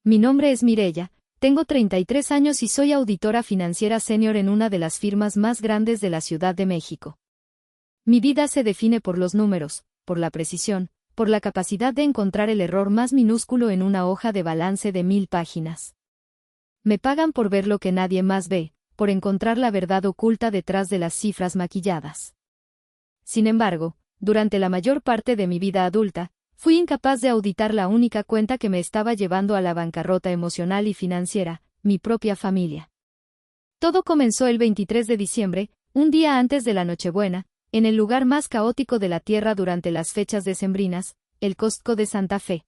Mi nombre es Mireya, tengo 33 años y soy auditora financiera senior en una de las firmas más grandes de la Ciudad de México. Mi vida se define por los números, por la precisión, por la capacidad de encontrar el error más minúsculo en una hoja de balance de 1000 páginas. Me pagan por ver lo que nadie más ve, por encontrar la verdad oculta detrás de las cifras maquilladas. Sin embargo, durante la mayor parte de mi vida adulta, fui incapaz de auditar la única cuenta que me estaba llevando a la bancarrota emocional y financiera, mi propia familia. Todo comenzó el 23 de diciembre, un día antes de la Nochebuena, en el lugar más caótico de la Tierra durante las fechas decembrinas, el Costco de Santa Fe.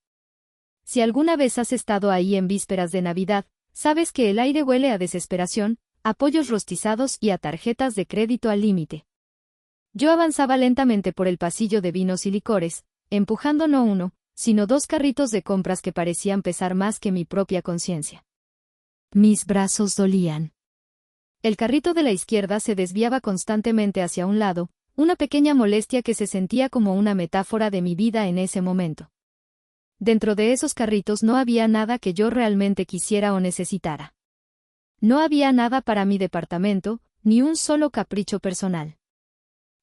Si alguna vez has estado ahí en vísperas de Navidad, sabes que el aire huele a desesperación, a pollos rostizados y a tarjetas de crédito al límite. Yo avanzaba lentamente por el pasillo de vinos y licores, empujando no uno, sino dos carritos de compras que parecían pesar más que mi propia conciencia. Mis brazos dolían. El carrito de la izquierda se desviaba constantemente hacia un lado, una pequeña molestia que se sentía como una metáfora de mi vida en ese momento. Dentro de esos carritos no había nada que yo realmente quisiera o necesitara. No había nada para mi departamento, ni un solo capricho personal.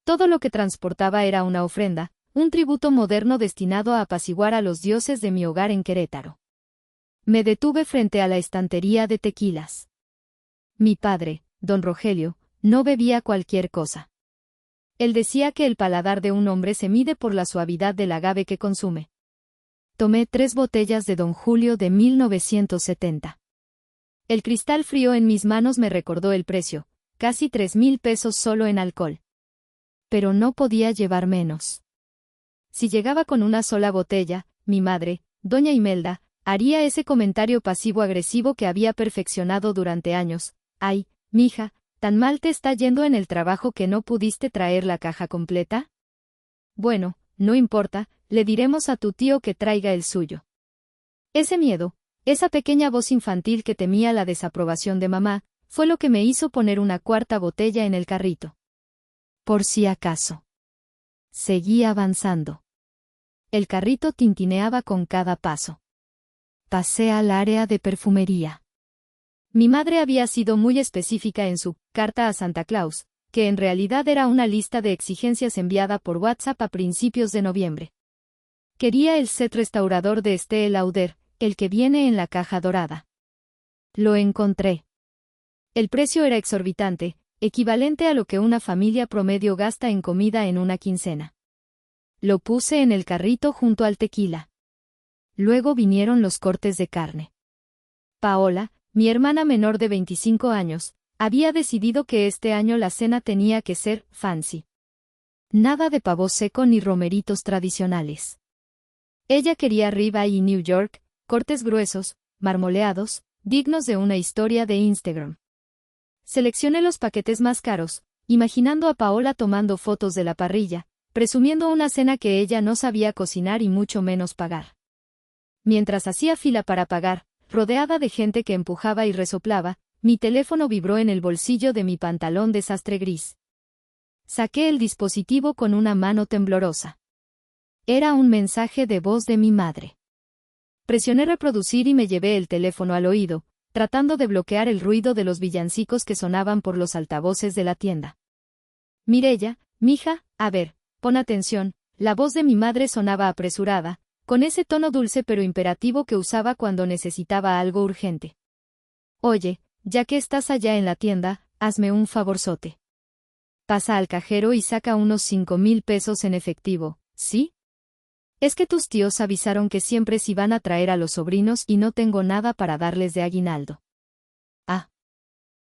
Todo lo que transportaba era una ofrenda, un tributo moderno destinado a apaciguar a los dioses de mi hogar en Querétaro. Me detuve frente a la estantería de tequilas. Mi padre, don Rogelio, no bebía cualquier cosa. Él decía que el paladar de un hombre se mide por la suavidad del agave que consume. Tomé 3 botellas de Don Julio de 1970. El cristal frío en mis manos me recordó el precio, casi 3,000 pesos solo en alcohol. Pero no podía llevar menos. Si llegaba con una sola botella, mi madre, doña Imelda, haría ese comentario pasivo-agresivo que había perfeccionado durante años. Ay, mija, ¿tan mal te está yendo en el trabajo que no pudiste traer la caja completa? Bueno, no importa, le diremos a tu tío que traiga el suyo. Ese miedo, esa pequeña voz infantil que temía la desaprobación de mamá, fue lo que me hizo poner una 4ª botella en el carrito. Por si acaso. Seguí avanzando. El carrito tintineaba con cada paso. Pasé al área de perfumería. Mi madre había sido muy específica en su carta a Santa Claus, que en realidad era una lista de exigencias enviada por WhatsApp a principios de noviembre. Quería el set restaurador de Estée Lauder, el que viene en la caja dorada. Lo encontré. El precio era exorbitante, equivalente a lo que una familia promedio gasta en comida en una quincena. Lo puse en el carrito junto al tequila. Luego vinieron los cortes de carne. Paola, mi hermana menor de 25 años, había decidido que este año la cena tenía que ser fancy. Nada de pavo seco ni romeritos tradicionales. Ella quería ribeye y New York, cortes gruesos, marmoleados, dignos de una historia de Instagram. Seleccioné los paquetes más caros, imaginando a Paola tomando fotos de la parrilla, presumiendo una cena que ella no sabía cocinar y mucho menos pagar. Mientras hacía fila para pagar, rodeada de gente que empujaba y resoplaba, mi teléfono vibró en el bolsillo de mi pantalón de sastre gris. Saqué el dispositivo con una mano temblorosa. Era un mensaje de voz de mi madre. Presioné reproducir y me llevé el teléfono al oído, tratando de bloquear el ruido de los villancicos que sonaban por los altavoces de la tienda. Mireya, mija, a ver, pon atención, la voz de mi madre sonaba apresurada, con ese tono dulce pero imperativo que usaba cuando necesitaba algo urgente. Oye, ya que estás allá en la tienda, hazme un favorzote. Pasa al cajero y saca unos 5,000 pesos en efectivo, ¿sí? Es que tus tíos avisaron que siempre se van a traer a los sobrinos y no tengo nada para darles de aguinaldo. Ah.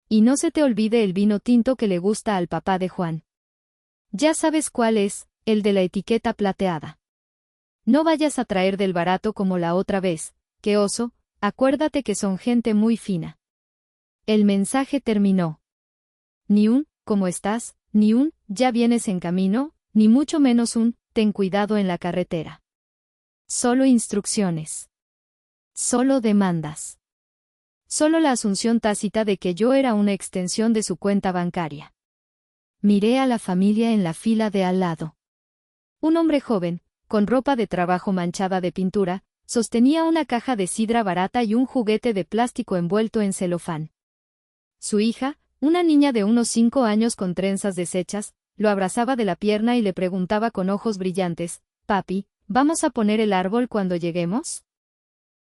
Y no se te olvide el vino tinto que le gusta al papá de Juan. Ya sabes cuál es, el de la etiqueta plateada. No vayas a traer del barato como la otra vez, que oso, acuérdate que son gente muy fina. El mensaje terminó. Ni un, ¿cómo estás?, ni un, ¿ya vienes en camino?, ni mucho menos un, ten cuidado en la carretera. Solo instrucciones. Solo demandas. Solo la asunción tácita de que yo era una extensión de su cuenta bancaria. Miré a la familia en la fila de al lado. Un hombre joven, con ropa de trabajo manchada de pintura, sostenía una caja de sidra barata y un juguete de plástico envuelto en celofán. Su hija, una niña de unos 5 años con trenzas deshechas, lo abrazaba de la pierna y le preguntaba con ojos brillantes, «Papi, ¿vamos a poner el árbol cuando lleguemos?»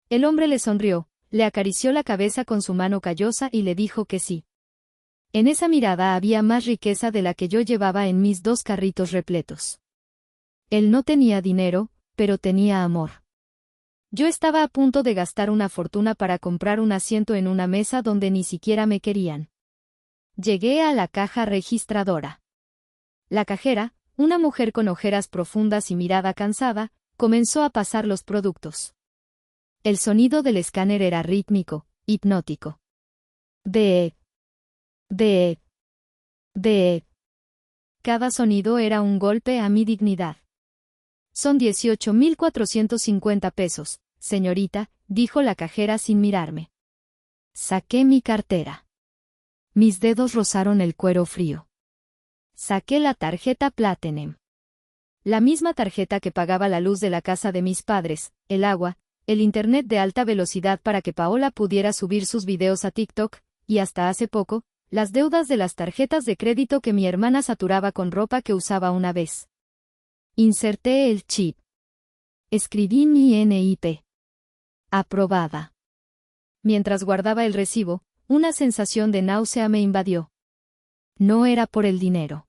El hombre le sonrió, le acarició la cabeza con su mano callosa y le dijo que sí. En esa mirada había más riqueza de la que yo llevaba en mis 2 carritos repletos. Él no tenía dinero, pero tenía amor. Yo estaba a punto de gastar una fortuna para comprar un asiento en una mesa donde ni siquiera me querían. Llegué a la caja registradora. La cajera, una mujer con ojeras profundas y mirada cansada, comenzó a pasar los productos. El sonido del escáner era rítmico, hipnótico. De. Cada sonido era un golpe a mi dignidad. Son 18.450 pesos, señorita, dijo la cajera sin mirarme. Saqué mi cartera. Mis dedos rozaron el cuero frío. Saqué la tarjeta Platinum. La misma tarjeta que pagaba la luz de la casa de mis padres, el agua, el internet de alta velocidad para que Paola pudiera subir sus videos a TikTok, y hasta hace poco, las deudas de las tarjetas de crédito que mi hermana saturaba con ropa que usaba una vez. Inserté el chip. Escribí mi NIP. Aprobada. Mientras guardaba el recibo, una sensación de náusea me invadió. No era por el dinero.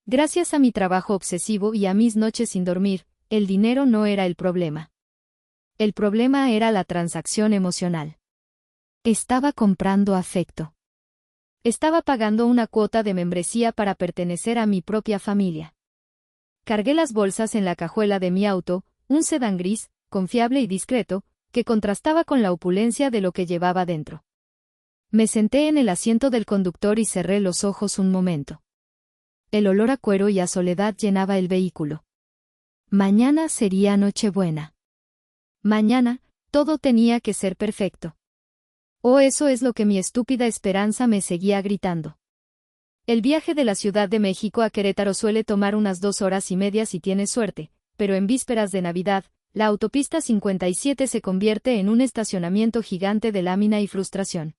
Gracias a mi trabajo obsesivo y a mis noches sin dormir, el dinero no era el problema. El problema era la transacción emocional. Estaba comprando afecto. Estaba pagando una cuota de membresía para pertenecer a mi propia familia. Cargué las bolsas en la cajuela de mi auto, un sedán gris, confiable y discreto, que contrastaba con la opulencia de lo que llevaba dentro. Me senté en el asiento del conductor y cerré los ojos un momento. El olor a cuero y a soledad llenaba el vehículo. Mañana sería Nochebuena. Mañana, todo tenía que ser perfecto. Oh, eso es lo que mi estúpida esperanza me seguía gritando. El viaje de la Ciudad de México a Querétaro suele tomar unas 2 horas y media si tienes suerte, pero en vísperas de Navidad, la autopista 57 se convierte en un estacionamiento gigante de lámina y frustración.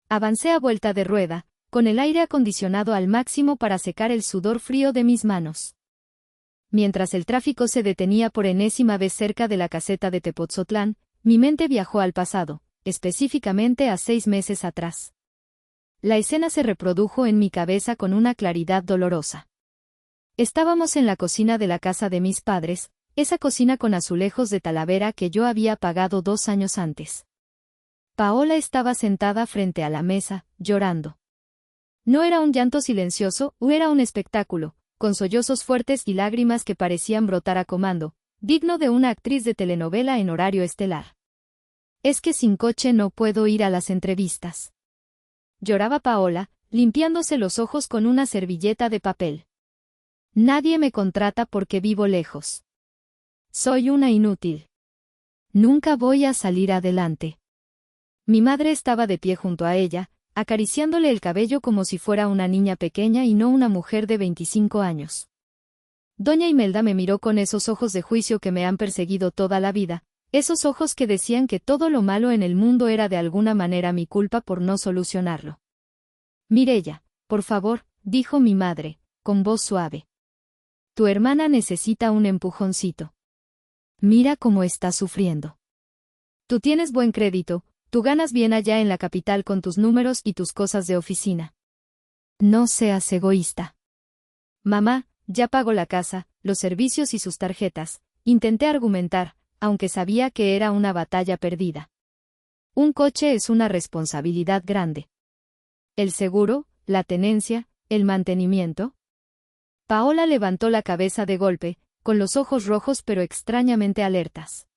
Avancé a vuelta de rueda, con el aire acondicionado al máximo para secar el sudor frío de mis manos. Mientras el tráfico se detenía por enésima vez cerca de la caseta de Tepotzotlán, mi mente viajó al pasado, específicamente a 6 meses atrás. La escena se reprodujo en mi cabeza con una claridad dolorosa. Estábamos en la cocina de la casa de mis padres, esa cocina con azulejos de Talavera que yo había pagado 2 años antes. Paola estaba sentada frente a la mesa, llorando. No era un llanto silencioso, era un espectáculo, con sollozos fuertes y lágrimas que parecían brotar a comando, digno de una actriz de telenovela en horario estelar. Es que sin coche no puedo ir a las entrevistas. Lloraba Paola, limpiándose los ojos con una servilleta de papel. Nadie me contrata porque vivo lejos. Soy una inútil. Nunca voy a salir adelante. Mi madre estaba de pie junto a ella, acariciándole el cabello como si fuera una niña pequeña y no una mujer de 25 años. Doña Imelda me miró con esos ojos de juicio que me han perseguido toda la vida, esos ojos que decían que todo lo malo en el mundo era de alguna manera mi culpa por no solucionarlo. Mireya, por favor, dijo mi madre, con voz suave. Tu hermana necesita un empujoncito. Mira cómo está sufriendo. Tú tienes buen crédito, tú ganas bien allá en la capital con tus números y tus cosas de oficina. No seas egoísta. Mamá, ya pago la casa, los servicios y sus tarjetas, intenté argumentar, aunque sabía que era una batalla perdida. Un coche es una responsabilidad grande. ¿El seguro, la tenencia, el mantenimiento? Paola levantó la cabeza de golpe, con los ojos rojos pero extrañamente alertas.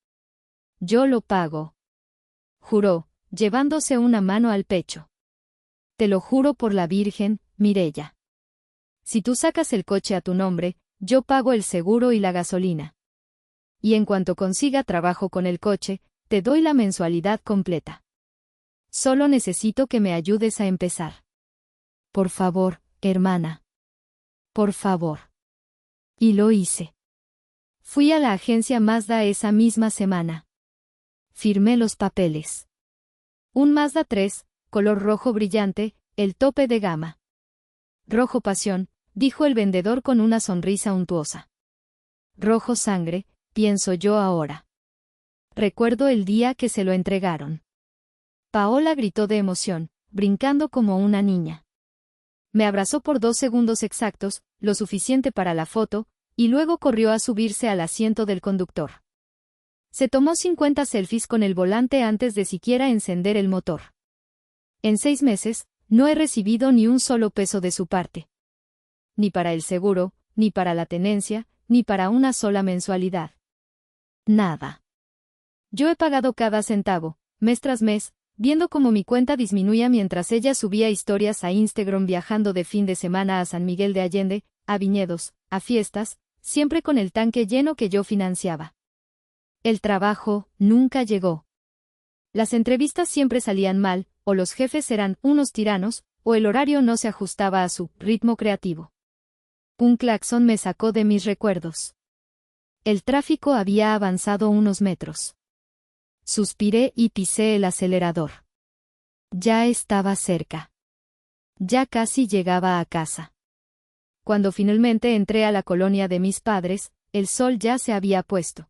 Yo lo pago. Juró, llevándose una mano al pecho. Te lo juro por la Virgen, Mireya. Si tú sacas el coche a tu nombre, yo pago el seguro y la gasolina. Y en cuanto consiga trabajo con el coche, te doy la mensualidad completa. Solo necesito que me ayudes a empezar. Por favor, hermana. Por favor. Y lo hice. Fui a la agencia Mazda esa misma semana. Firmé los papeles. Un Mazda 3, color rojo brillante, el tope de gama. Rojo pasión, dijo el vendedor con una sonrisa untuosa. Rojo sangre, pienso yo ahora. Recuerdo el día que se lo entregaron. Paola gritó de emoción, brincando como una niña. Me abrazó por 2 segundos exactos, lo suficiente para la foto, y luego corrió a subirse al asiento del conductor. Se tomó 50 selfies con el volante antes de siquiera encender el motor. En 6 meses, no he recibido ni un solo peso de su parte. Ni para el seguro, ni para la tenencia, ni para una sola mensualidad. Nada. Yo he pagado cada centavo, mes tras mes, viendo cómo mi cuenta disminuía mientras ella subía historias a Instagram viajando de fin de semana a San Miguel de Allende, a viñedos, a fiestas, siempre con el tanque lleno que yo financiaba. El trabajo nunca llegó. Las entrevistas siempre salían mal, o los jefes eran unos tiranos, o el horario no se ajustaba a su ritmo creativo. Un claxon me sacó de mis recuerdos. El tráfico había avanzado unos metros. Suspiré y pisé el acelerador. Ya estaba cerca. Ya casi llegaba a casa. Cuando finalmente entré a la colonia de mis padres, el sol ya se había puesto.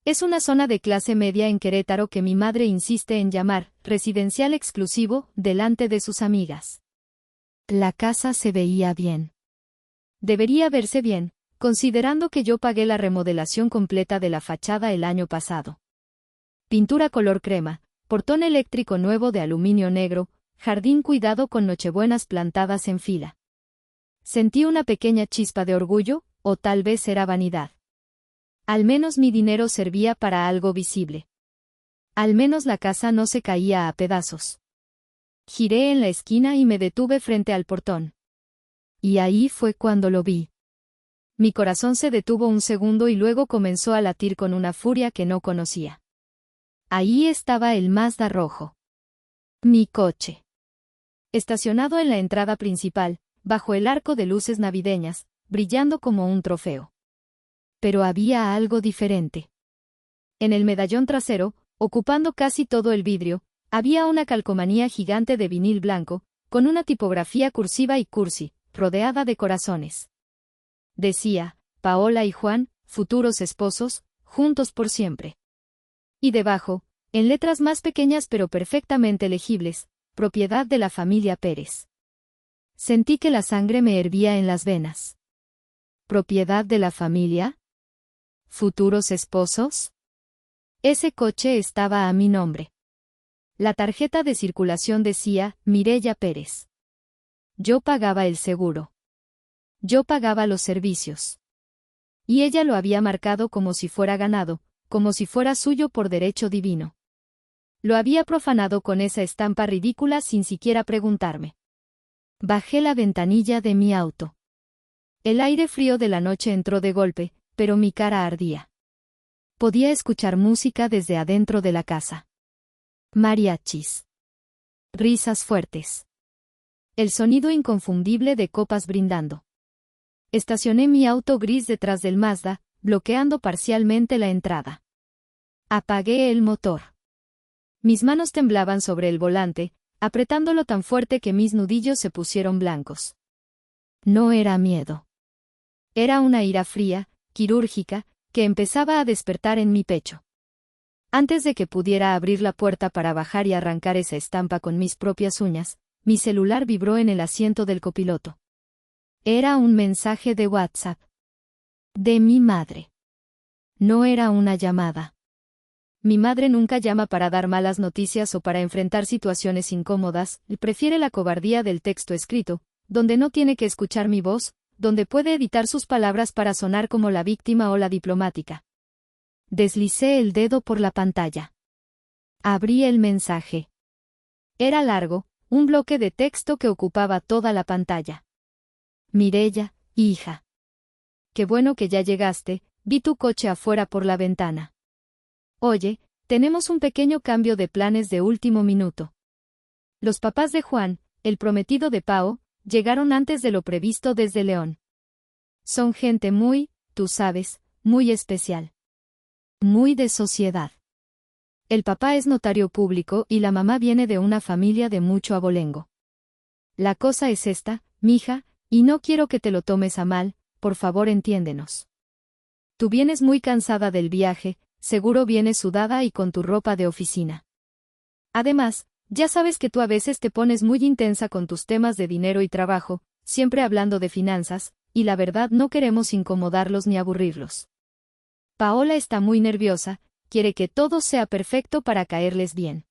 Es una zona de clase media en Querétaro que mi madre insiste en llamar residencial exclusivo delante de sus amigas. La casa se veía bien. Debería verse bien, considerando que yo pagué la remodelación completa de la fachada el año pasado. Pintura color crema, portón eléctrico nuevo de aluminio negro, jardín cuidado con nochebuenas plantadas en fila. Sentí una pequeña chispa de orgullo, o tal vez era vanidad. Al menos mi dinero servía para algo visible. Al menos la casa no se caía a pedazos. Giré en la esquina y me detuve frente al portón. Y ahí fue cuando lo vi. Mi corazón se detuvo un segundo y luego comenzó a latir con una furia que no conocía. Ahí estaba el Mazda rojo. Mi coche. Estacionado en la entrada principal, bajo el arco de luces navideñas, brillando como un trofeo. Pero había algo diferente. En el medallón trasero, ocupando casi todo el vidrio, había una calcomanía gigante de vinil blanco, con una tipografía cursiva y cursi, rodeada de corazones. Decía, Paola y Juan, futuros esposos, juntos por siempre. Y debajo, en letras más pequeñas pero perfectamente legibles, propiedad de la familia Pérez. Sentí que la sangre me hervía en las venas. ¿Propiedad de la familia? ¿Futuros esposos? Ese coche estaba a mi nombre. La tarjeta de circulación decía, Mireya Pérez. Yo pagaba el seguro. Yo pagaba los servicios. Y ella lo había marcado como si fuera ganado, como si fuera suyo por derecho divino. Lo había profanado con esa estampa ridícula sin siquiera preguntarme. Bajé la ventanilla de mi auto. El aire frío de la noche entró de golpe, pero mi cara ardía. Podía escuchar música desde adentro de la casa. Mariachis. Risas fuertes. El sonido inconfundible de copas brindando. Estacioné mi auto gris detrás del Mazda, bloqueando parcialmente la entrada. Apagué el motor. Mis manos temblaban sobre el volante, apretándolo tan fuerte que mis nudillos se pusieron blancos. No era miedo. Era una ira fría, quirúrgica, que empezaba a despertar en mi pecho. Antes de que pudiera abrir la puerta para bajar y arrancar esa estampa con mis propias uñas, mi celular vibró en el asiento del copiloto. Era un mensaje de WhatsApp. De mi madre. No era una llamada. Mi madre nunca llama para dar malas noticias o para enfrentar situaciones incómodas, prefiere la cobardía del texto escrito, donde no tiene que escuchar mi voz, donde puede editar sus palabras para sonar como la víctima o la diplomática. Deslicé el dedo por la pantalla. Abrí el mensaje. Era largo, un bloque de texto que ocupaba toda la pantalla. Mireya, hija. Qué bueno que ya llegaste, vi tu coche afuera por la ventana. Oye, tenemos un pequeño cambio de planes de último minuto. Los papás de Juan, el prometido de Pao, llegaron antes de lo previsto desde León. Son gente muy, tú sabes, muy especial. Muy de sociedad. El papá es notario público y la mamá viene de una familia de mucho abolengo. La cosa es esta, mija, y no quiero que te lo tomes a mal, por favor entiéndenos. Tú vienes muy cansada del viaje, seguro vienes sudada y con tu ropa de oficina. Además, ya sabes que tú a veces te pones muy intensa con tus temas de dinero y trabajo, siempre hablando de finanzas, y la verdad no queremos incomodarlos ni aburrirlos. Paola está muy nerviosa, quiere que todo sea perfecto para caerles bien.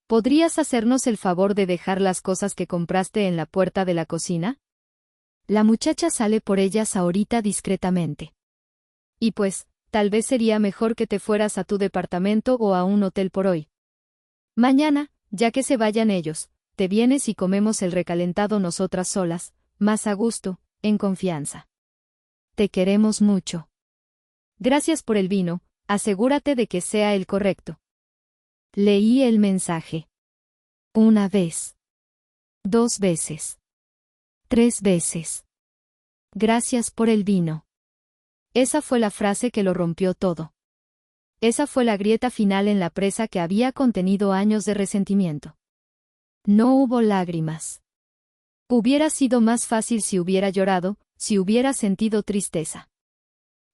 ¿Podrías hacernos el favor de dejar las cosas que compraste en la puerta de la cocina? La muchacha sale por ellas ahorita discretamente. Y pues, tal vez sería mejor que te fueras a tu departamento o a un hotel por hoy. Mañana, ya que se vayan ellos, te vienes y comemos el recalentado nosotras solas, más a gusto, en confianza. Te queremos mucho. Gracias por el vino, asegúrate de que sea el correcto. Leí el mensaje. 1 vez. 2 veces. 3 veces. Gracias por el vino. Esa fue la frase que lo rompió todo. Esa fue la grieta final en la presa que había contenido años de resentimiento. No hubo lágrimas. Hubiera sido más fácil si hubiera llorado, si hubiera sentido tristeza.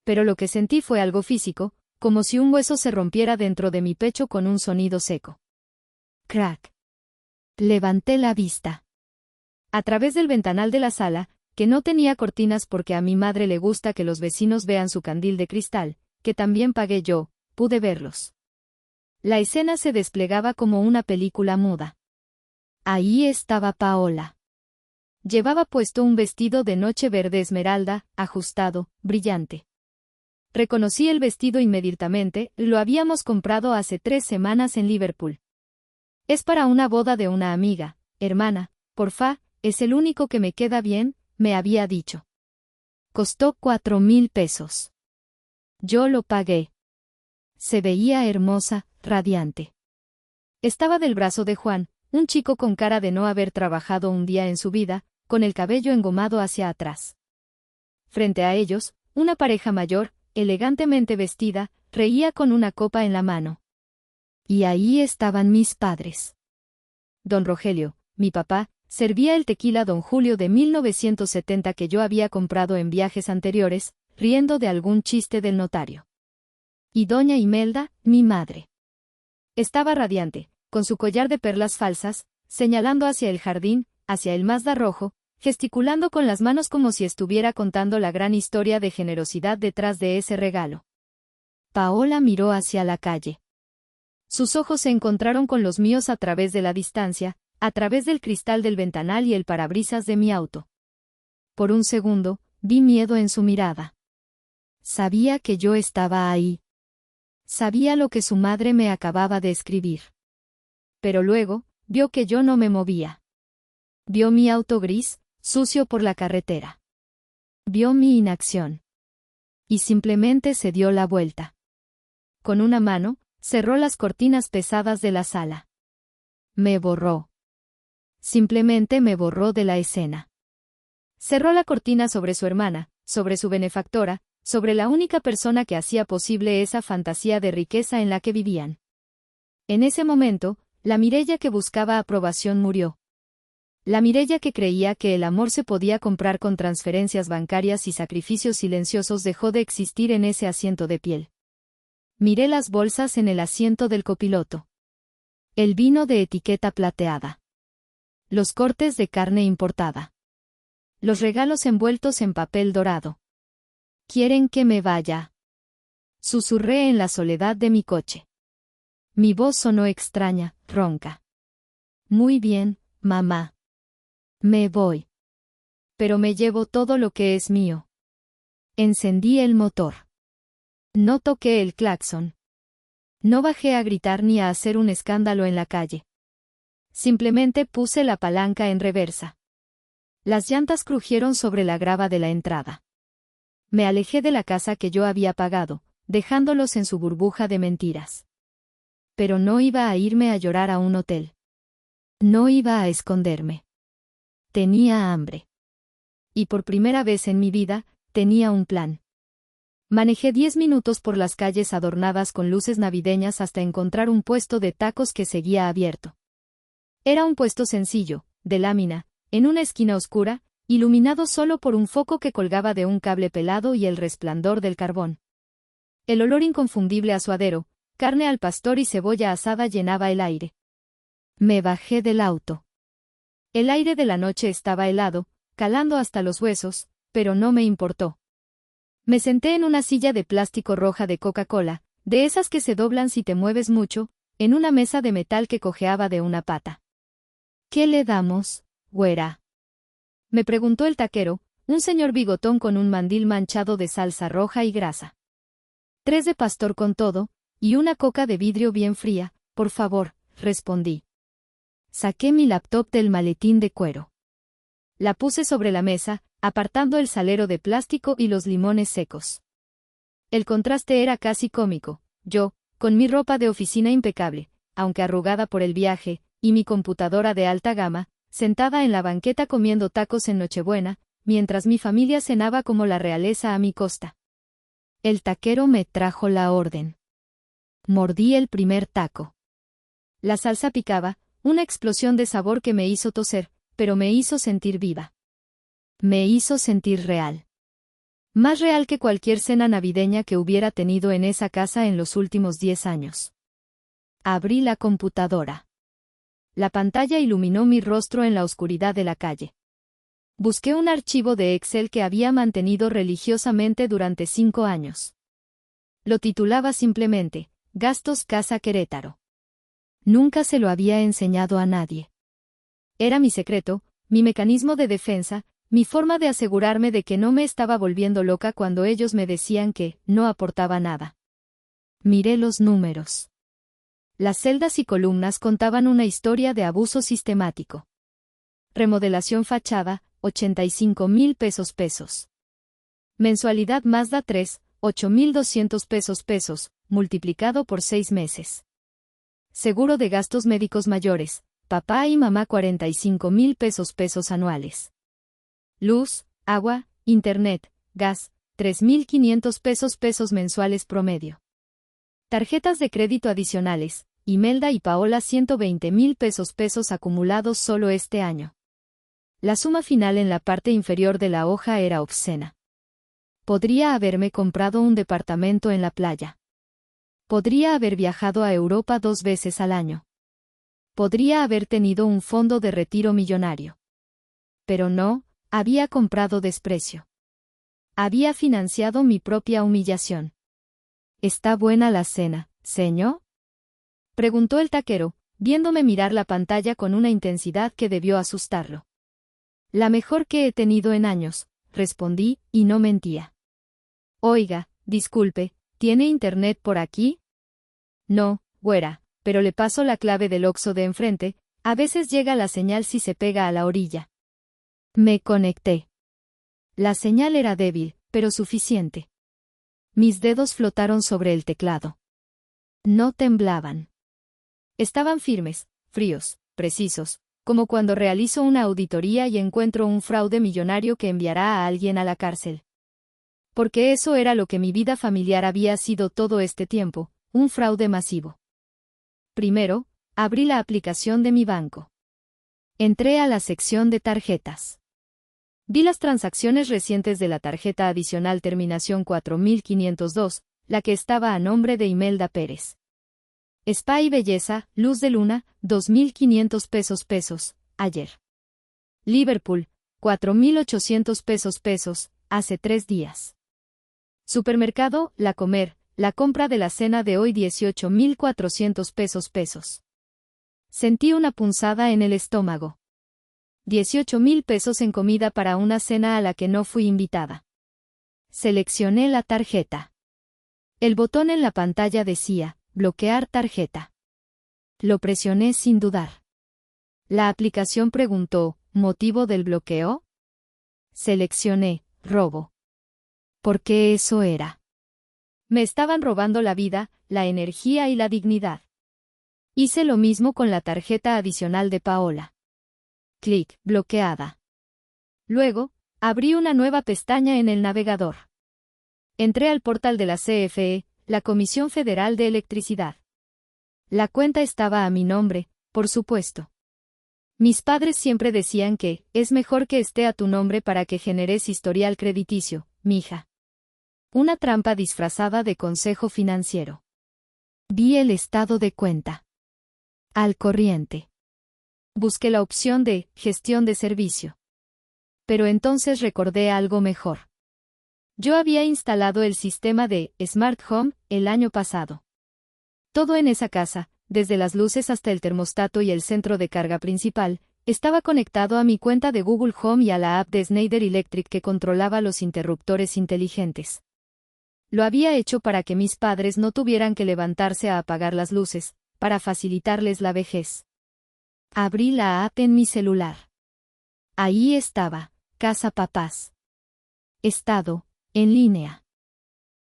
Pero lo que sentí fue algo físico, como si un hueso se rompiera dentro de mi pecho con un sonido seco. Crack. Levanté la vista. A través del ventanal de la sala, que no tenía cortinas porque a mi madre le gusta que los vecinos vean su candil de cristal, que también pagué yo, pude verlos. La escena se desplegaba como una película muda. Ahí estaba Paola. Llevaba puesto un vestido de noche verde esmeralda, ajustado, brillante. Reconocí el vestido inmediatamente, lo habíamos comprado hace 3 semanas en Liverpool. Es para una boda de una amiga, hermana, porfa, es el único que me queda bien, me había dicho. Costó 4,000 pesos. Yo lo pagué. Se veía hermosa, radiante. Estaba del brazo de Juan, un chico con cara de no haber trabajado un día en su vida, con el cabello engomado hacia atrás. Frente a ellos, una pareja mayor, elegantemente vestida, reía con una copa en la mano. Y ahí estaban mis padres. Don Rogelio, mi papá, servía el tequila Don Julio de 1970 que yo había comprado en viajes anteriores, riendo de algún chiste del notario. Y doña Imelda, mi madre. Estaba radiante, con su collar de perlas falsas, señalando hacia el jardín, hacia el Mazda rojo, gesticulando con las manos como si estuviera contando la gran historia de generosidad detrás de ese regalo. Paola miró hacia la calle. Sus ojos se encontraron con los míos a través de la distancia, a través del cristal del ventanal y el parabrisas de mi auto. Por un segundo, vi miedo en su mirada. Sabía que yo estaba ahí. Sabía lo que su madre me acababa de escribir. Pero luego, vio que yo no me movía. Vio mi auto gris, sucio por la carretera. Vio mi inacción. Y simplemente se dio la vuelta. Con una mano, cerró las cortinas pesadas de la sala. Me borró. Simplemente me borró de la escena. Cerró la cortina sobre su hermana, sobre su benefactora, sobre la única persona que hacía posible esa fantasía de riqueza en la que vivían. En ese momento, la Mireya que buscaba aprobación murió. La Mireya que creía que el amor se podía comprar con transferencias bancarias y sacrificios silenciosos dejó de existir en ese asiento de piel. Miré las bolsas en el asiento del copiloto. El vino de etiqueta plateada. Los cortes de carne importada. Los regalos envueltos en papel dorado. ¿Quieren que me vaya? Susurré en la soledad de mi coche. Mi voz sonó extraña, ronca. Muy bien, mamá. Me voy. Pero me llevo todo lo que es mío. Encendí el motor. No toqué el claxon. No bajé a gritar ni a hacer un escándalo en la calle. Simplemente puse la palanca en reversa. Las llantas crujieron sobre la grava de la entrada. Me alejé de la casa que yo había pagado, dejándolos en su burbuja de mentiras. Pero no iba a irme a llorar a un hotel. No iba a esconderme. Tenía hambre. Y por primera vez en mi vida, tenía un plan. Manejé 10 minutos por las calles adornadas con luces navideñas hasta encontrar un puesto de tacos que seguía abierto. Era un puesto sencillo, de lámina, en una esquina oscura, iluminado solo por un foco que colgaba de un cable pelado y el resplandor del carbón. El olor inconfundible a suadero, carne al pastor y cebolla asada llenaba el aire. Me bajé del auto. El aire de la noche estaba helado, calando hasta los huesos, pero no me importó. Me senté en una silla de plástico roja de Coca-Cola, de esas que se doblan si te mueves mucho, en una mesa de metal que cojeaba de una pata. ¿Qué le damos, güera?, me preguntó el taquero, un señor bigotón con un mandil manchado de salsa roja y grasa. 3 de pastor con todo, y una coca de vidrio bien fría, por favor, respondí. Saqué mi laptop del maletín de cuero. La puse sobre la mesa, apartando el salero de plástico y los limones secos. El contraste era casi cómico, yo, con mi ropa de oficina impecable, aunque arrugada por el viaje, y mi computadora de alta gama, sentada en la banqueta comiendo tacos en Nochebuena, mientras mi familia cenaba como la realeza a mi costa. El taquero me trajo la orden. Mordí el primer taco. La salsa picaba, una explosión de sabor que me hizo toser, pero me hizo sentir viva. Me hizo sentir real. Más real que cualquier cena navideña que hubiera tenido en esa casa en los últimos 10 años. Abrí la computadora. La pantalla iluminó mi rostro en la oscuridad de la calle. Busqué un archivo de Excel que había mantenido religiosamente durante 5 años. Lo titulaba simplemente, Gastos Casa Querétaro. Nunca se lo había enseñado a nadie. Era mi secreto, mi mecanismo de defensa, mi forma de asegurarme de que no me estaba volviendo loca cuando ellos me decían que no aportaba nada. Miré los números. Las celdas y columnas contaban una historia de abuso sistemático. Remodelación fachada, 85,000 pesos. Mensualidad Mazda 3, 8,200 pesos, multiplicado por 6 meses. Seguro de gastos médicos mayores, papá y mamá 45,000 pesos anuales. Luz, agua, internet, gas, 3,500 pesos mensuales promedio. Tarjetas de crédito adicionales, Imelda y Paola 120,000 pesos acumulados solo este año. La suma final en la parte inferior de la hoja era obscena. Podría haberme comprado un departamento en la playa. Podría haber viajado a Europa 2 veces al año. Podría haber tenido un fondo de retiro millonario. Pero no, había comprado desprecio. Había financiado mi propia humillación. ¿Está buena la cena, señor?, preguntó el taquero, viéndome mirar la pantalla con una intensidad que debió asustarlo. La mejor que he tenido en años, respondí, y no mentía. Oiga, disculpe, ¿tiene internet por aquí? No, güera, pero le paso la clave del Oxxo de enfrente, a veces llega la señal si se pega a la orilla. Me conecté. La señal era débil, pero suficiente. Mis dedos flotaron sobre el teclado. No temblaban. Estaban firmes, fríos, precisos, como cuando realizo una auditoría y encuentro un fraude millonario que enviará a alguien a la cárcel. Porque eso era lo que mi vida familiar había sido todo este tiempo, un fraude masivo. Primero, abrí la aplicación de mi banco. Entré a la sección de tarjetas. Vi las transacciones recientes de la tarjeta adicional terminación 4502, la que estaba a nombre de Imelda Pérez. Spa y Belleza, Luz de Luna, 2,500 pesos, ayer. Liverpool, 4,800 pesos, hace 3 días. Supermercado, La Comer, la compra de la cena de hoy 18,400 pesos. Sentí una punzada en el estómago. 18,000 pesos en comida para una cena a la que no fui invitada. Seleccioné la tarjeta. El botón en la pantalla decía, bloquear tarjeta. Lo presioné sin dudar. La aplicación preguntó, ¿motivo del bloqueo? Seleccioné, robo. Porque eso era. Me estaban robando la vida, la energía y la dignidad. Hice lo mismo con la tarjeta adicional de Paola. Clic, bloqueada. Luego, abrí una nueva pestaña en el navegador. Entré al portal de la CFE, la Comisión Federal de Electricidad. La cuenta estaba a mi nombre, por supuesto. Mis padres siempre decían que es mejor que esté a tu nombre para que generes historial crediticio, mija. Una trampa disfrazada de consejo financiero. Vi el estado de cuenta. Al corriente. Busqué la opción de gestión de servicio. Pero entonces recordé algo mejor. Yo había instalado el sistema de Smart Home el año pasado. Todo en esa casa, desde las luces hasta el termostato y el centro de carga principal, estaba conectado a mi cuenta de Google Home y a la app de Schneider Electric que controlaba los interruptores inteligentes. Lo había hecho para que mis padres no tuvieran que levantarse a apagar las luces, para facilitarles la vejez. Abrí la app en mi celular. Ahí estaba, Casa Papás. Estado, en línea.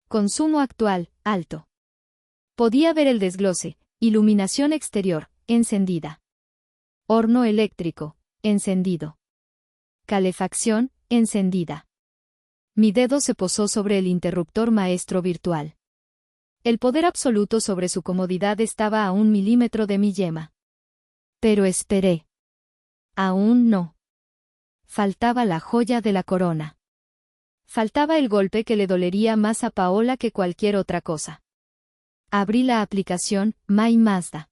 Consumo actual, alto. Podía ver el desglose, iluminación exterior, encendida. Horno eléctrico, encendido. Calefacción, encendida. Mi dedo se posó sobre el interruptor maestro virtual. El poder absoluto sobre su comodidad estaba a 1 milímetro de mi yema. Pero esperé. Aún no. Faltaba la joya de la corona. Faltaba el golpe que le dolería más a Paola que cualquier otra cosa. Abrí la aplicación My Mazda.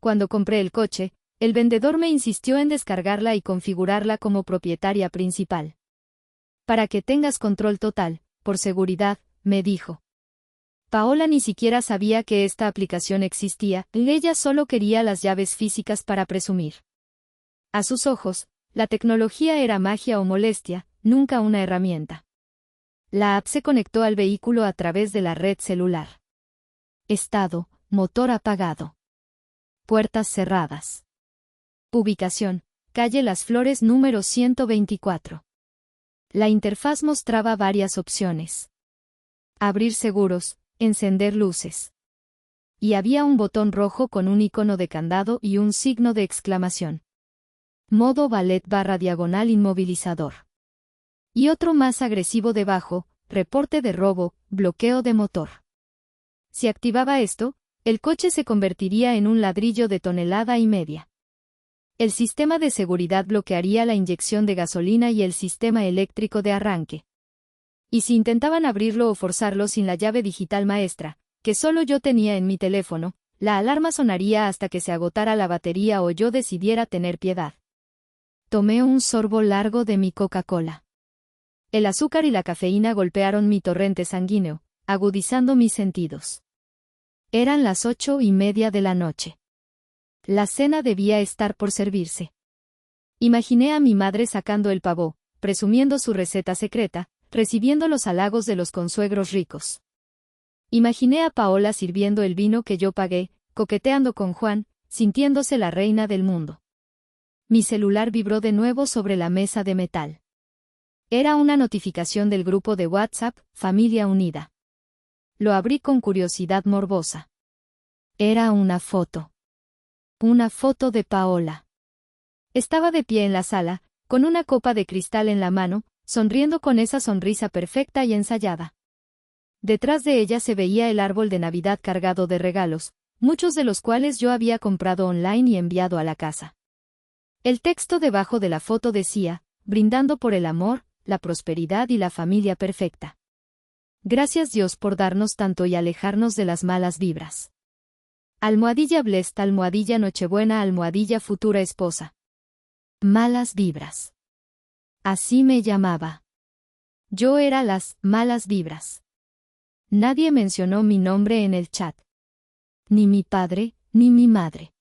Cuando compré el coche, el vendedor me insistió en descargarla y configurarla como propietaria principal. Para que tengas control total, por seguridad, me dijo. Paola ni siquiera sabía que esta aplicación existía, ella solo quería las llaves físicas para presumir. A sus ojos, la tecnología era magia o molestia, nunca una herramienta. La app se conectó al vehículo a través de la red celular. Estado, motor apagado. Puertas cerradas. Ubicación, calle Las Flores número 124. La interfaz mostraba varias opciones. Abrir seguros, encender luces. Y había un botón rojo con un icono de candado y un signo de exclamación. Modo ballet /diagonal inmovilizador. Y otro más agresivo debajo, reporte de robo, bloqueo de motor. Si activaba esto, el coche se convertiría en un ladrillo de 1,5 toneladas. El sistema de seguridad bloquearía la inyección de gasolina y el sistema eléctrico de arranque. Y si intentaban abrirlo o forzarlo sin la llave digital maestra, que solo yo tenía en mi teléfono, la alarma sonaría hasta que se agotara la batería o yo decidiera tener piedad. Tomé un sorbo largo de mi Coca-Cola. El azúcar y la cafeína golpearon mi torrente sanguíneo, agudizando mis sentidos. Eran las 8:30 de la noche. La cena debía estar por servirse. Imaginé a mi madre sacando el pavó, presumiendo su receta secreta, recibiendo los halagos de los consuegros ricos. Imaginé a Paola sirviendo el vino que yo pagué, coqueteando con Juan, sintiéndose la reina del mundo. Mi celular vibró de nuevo sobre la mesa de metal. Era una notificación del grupo de WhatsApp, Familia Unida. Lo abrí con curiosidad morbosa. Era una foto. Una foto de Paola. Estaba de pie en la sala, con una copa de cristal en la mano, sonriendo con esa sonrisa perfecta y ensayada. Detrás de ella se veía el árbol de Navidad cargado de regalos, muchos de los cuales yo había comprado online y enviado a la casa. El texto debajo de la foto decía, brindando por el amor, la prosperidad y la familia perfecta. Gracias Dios por darnos tanto y alejarnos de las malas vibras. Almohadilla blessed, almohadilla nochebuena, almohadilla futura esposa. Malas vibras. Así me llamaba. Yo era las malas vibras. Nadie mencionó mi nombre en el chat. Ni mi padre, ni mi madre.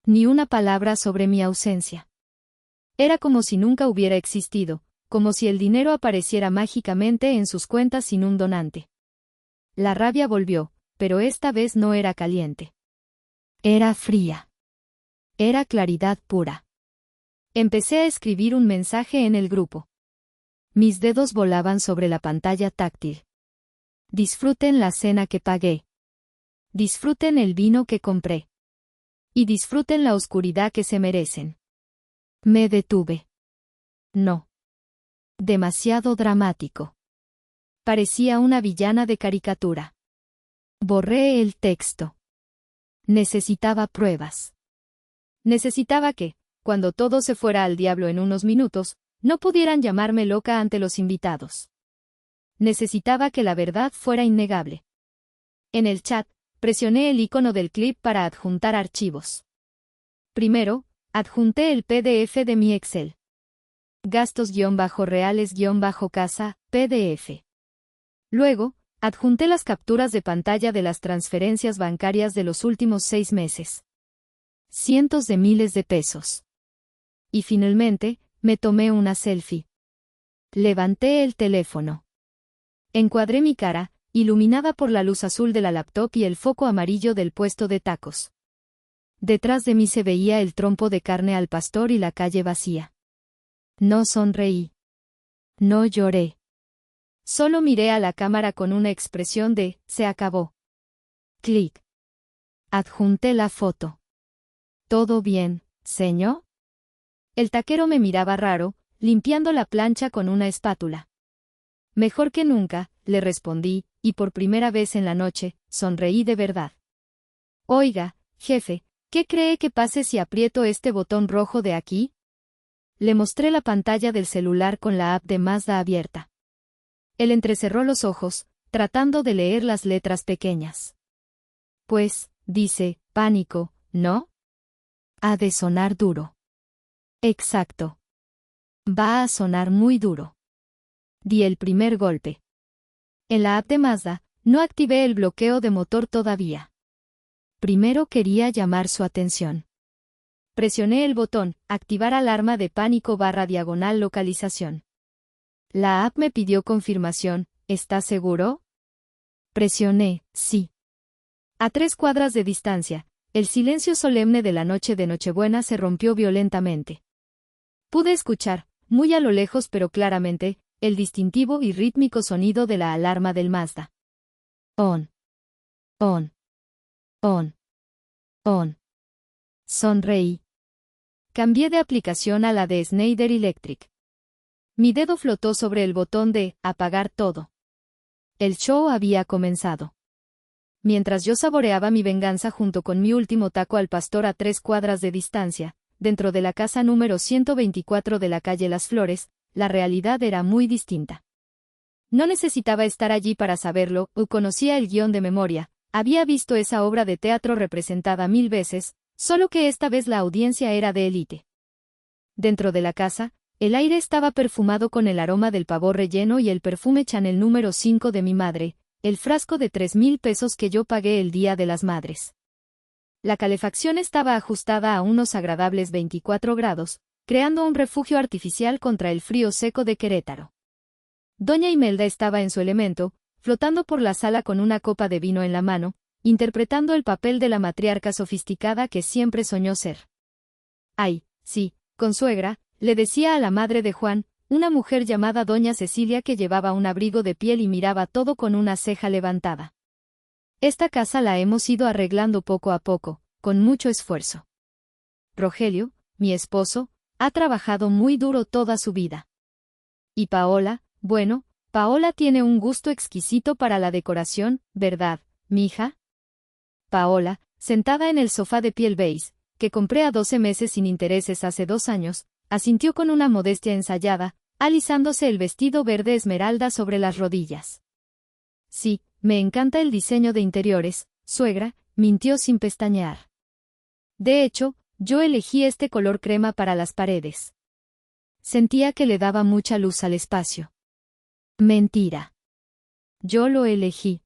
Ni una palabra sobre mi ausencia. Era como si nunca hubiera existido, como si el dinero apareciera mágicamente en sus cuentas sin un donante. La rabia volvió, pero esta vez no era caliente. Era fría. Era claridad pura. Empecé a escribir un mensaje en el grupo. Mis dedos volaban sobre la pantalla táctil. Disfruten la cena que pagué. Disfruten el vino que compré. Y disfruten la oscuridad que se merecen. Me detuve. No. Demasiado dramático. Parecía una villana de caricatura. Borré el texto. Necesitaba pruebas. Necesitaba que, cuando todo se fuera al diablo en unos minutos, no pudieran llamarme loca ante los invitados. Necesitaba que la verdad fuera innegable. En el chat, presioné el icono del clip para adjuntar archivos. Primero, adjunté el PDF de mi Excel. Gastos-reales-casa, PDF. Luego, adjunté las capturas de pantalla de las transferencias bancarias de los últimos 6 meses. Cientos de miles de pesos. Y finalmente, me tomé una selfie. Levanté el teléfono. Encuadré mi cara, iluminada por la luz azul de la laptop y el foco amarillo del puesto de tacos. Detrás de mí se veía el trompo de carne al pastor y la calle vacía. No sonreí. No lloré. Solo miré a la cámara con una expresión de, se acabó. Clic. Adjunté la foto. ¿Todo bien, señor? El taquero me miraba raro, limpiando la plancha con una espátula. Mejor que nunca, le respondí, y por primera vez en la noche, sonreí de verdad. Oiga, jefe, ¿qué cree que pase si aprieto este botón rojo de aquí? Le mostré la pantalla del celular con la app de Mazda abierta. Él entrecerró los ojos, tratando de leer las letras pequeñas. Pues, dice, pánico, ¿no? Ha de sonar duro. Exacto. Va a sonar muy duro. Di el primer golpe. En la app de Mazda, no activé el bloqueo de motor todavía. Primero quería llamar su atención. Presioné el botón, activar alarma de pánico / localización. La app me pidió confirmación, ¿está seguro? Presioné, sí. A 3 cuadras de distancia, el silencio solemne de la noche de Nochebuena se rompió violentamente. Pude escuchar, muy a lo lejos pero claramente, el distintivo y rítmico sonido de la alarma del Mazda. On. On. On. On. Sonreí. Cambié de aplicación a la de Schneider Electric. Mi dedo flotó sobre el botón de apagar todo. El show había comenzado. Mientras yo saboreaba mi venganza junto con mi último taco al pastor a 3 cuadras de distancia, dentro de la casa número 124 de la calle Las Flores, la realidad era muy distinta. No necesitaba estar allí para saberlo, o conocía el guión de memoria, había visto esa obra de teatro representada 1000 veces, solo que esta vez la audiencia era de élite. Dentro de la casa, el aire estaba perfumado con el aroma del pavo relleno y el perfume Chanel número 5 de mi madre, el frasco de 3,000 pesos que yo pagué el Día de las Madres. La calefacción estaba ajustada a unos agradables 24 grados, creando un refugio artificial contra el frío seco de Querétaro. Doña Imelda estaba en su elemento, flotando por la sala con una copa de vino en la mano, interpretando el papel de la matriarca sofisticada que siempre soñó ser. Ay, sí, consuegra, le decía a la madre de Juan, una mujer llamada Doña Cecilia que llevaba un abrigo de piel y miraba todo con una ceja levantada. Esta casa la hemos ido arreglando poco a poco, con mucho esfuerzo. Rogelio, mi esposo, ha trabajado muy duro toda su vida. Y Paola, bueno, Paola tiene un gusto exquisito para la decoración, ¿verdad, mija? Paola, sentada en el sofá de piel beige, que compré a 12 meses sin intereses hace 2 años, asintió con una modestia ensayada, alisándose el vestido verde esmeralda sobre las rodillas. Sí, me encanta el diseño de interiores, suegra, mintió sin pestañear. De hecho, yo elegí este color crema para las paredes. Sentía que le daba mucha luz al espacio. Mentira. Yo lo elegí.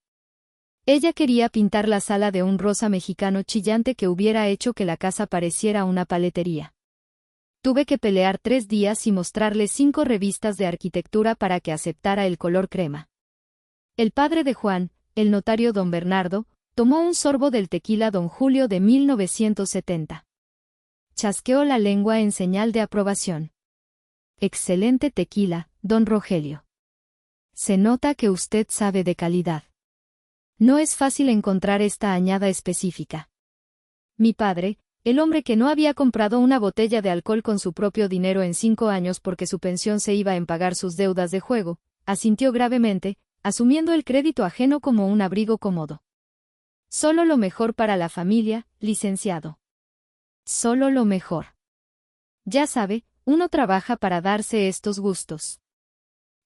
Ella quería pintar la sala de un rosa mexicano chillante que hubiera hecho que la casa pareciera una paletería. Tuve que pelear 3 días y mostrarle 5 revistas de arquitectura para que aceptara el color crema. El padre de Juan, el notario don Bernardo, tomó un sorbo del tequila don Julio de 1970. Chasqueó la lengua en señal de aprobación. Excelente tequila, don Rogelio. Se nota que usted sabe de calidad. No es fácil encontrar esta añada específica. Mi padre, el hombre que no había comprado una botella de alcohol con su propio dinero en 5 años porque su pensión se iba en pagar sus deudas de juego, asintió gravemente, asumiendo el crédito ajeno como un abrigo cómodo. Solo lo mejor para la familia, licenciado. Solo lo mejor. Ya sabe, uno trabaja para darse estos gustos.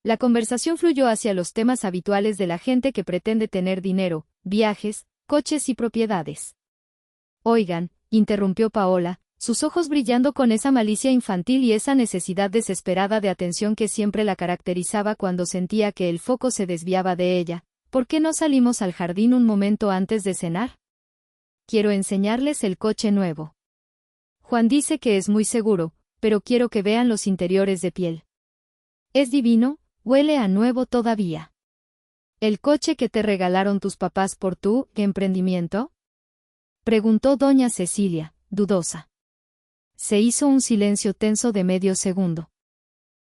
La conversación fluyó hacia los temas habituales de la gente que pretende tener dinero, viajes, coches y propiedades. Oigan, interrumpió Paola, sus ojos brillando con esa malicia infantil y esa necesidad desesperada de atención que siempre la caracterizaba cuando sentía que el foco se desviaba de ella. ¿Por qué no salimos al jardín un momento antes de cenar? Quiero enseñarles el coche nuevo. Juan dice que es muy seguro, pero quiero que vean los interiores de piel. Es divino, huele a nuevo todavía. ¿El coche que te regalaron tus papás por tu emprendimiento? Preguntó doña Cecilia, dudosa. Se hizo un silencio tenso de medio segundo.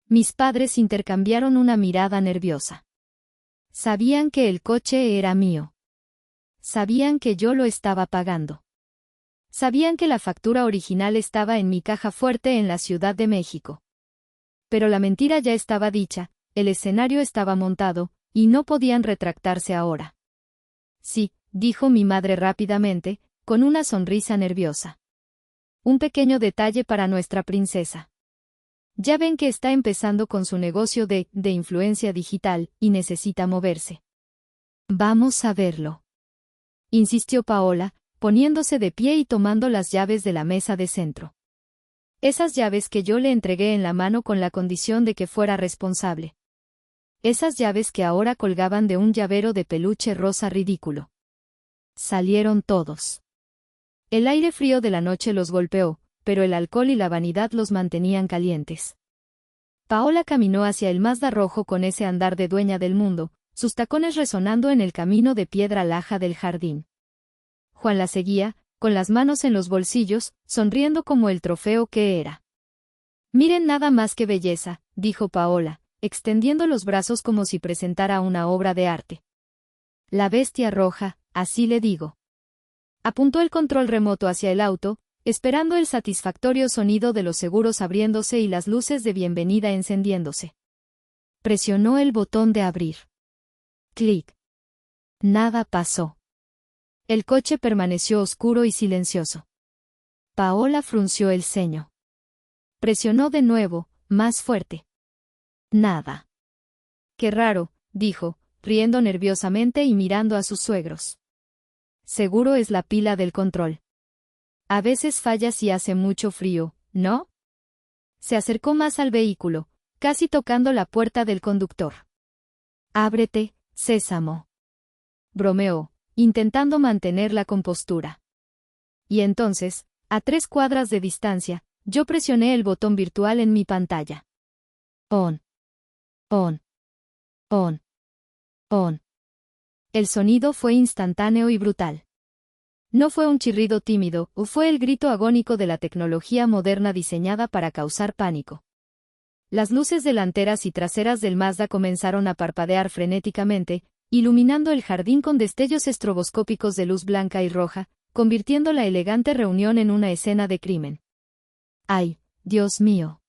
Mis padres intercambiaron una mirada nerviosa. Sabían que el coche era mío. Sabían que yo lo estaba pagando. Sabían que la factura original estaba en mi caja fuerte en la Ciudad de México. Pero la mentira ya estaba dicha, el escenario estaba montado, y no podían retractarse ahora. Sí, dijo mi madre rápidamente, con una sonrisa nerviosa. Un pequeño detalle para nuestra princesa. Ya ven que está empezando con su negocio de influencia digital, y necesita moverse. Vamos a verlo. Insistió Paola, poniéndose de pie y tomando las llaves de la mesa de centro. Esas llaves que yo le entregué en la mano con la condición de que fuera responsable. Esas llaves que ahora colgaban de un llavero de peluche rosa ridículo. Salieron todos. El aire frío de la noche los golpeó, pero el alcohol y la vanidad los mantenían calientes. Paola caminó hacia el Mazda rojo con ese andar de dueña del mundo, sus tacones resonando en el camino de piedra laja del jardín. Juan la seguía, con las manos en los bolsillos, sonriendo como el trofeo que era. Miren nada más que belleza, dijo Paola, extendiendo los brazos como si presentara una obra de arte. La bestia roja, así le digo. Apuntó el control remoto hacia el auto, esperando el satisfactorio sonido de los seguros abriéndose y las luces de bienvenida encendiéndose. Presionó el botón de abrir. Clic. Nada pasó. El coche permaneció oscuro y silencioso. Paola frunció el ceño. Presionó de nuevo, más fuerte. Nada. Qué raro, dijo, riendo nerviosamente y mirando a sus suegros. Seguro es la pila del control. A veces falla si hace mucho frío, ¿no? Se acercó más al vehículo, casi tocando la puerta del conductor. Ábrete, sésamo. Bromeó, intentando mantener la compostura. Y entonces, a 3 cuadras de distancia, yo presioné el botón virtual en mi pantalla. On. On. On. On. El sonido fue instantáneo y brutal. No fue un chirrido tímido, o fue el grito agónico de la tecnología moderna diseñada para causar pánico. Las luces delanteras y traseras del Mazda comenzaron a parpadear frenéticamente, iluminando el jardín con destellos estroboscópicos de luz blanca y roja, convirtiendo la elegante reunión en una escena de crimen. ¡Ay, Dios mío!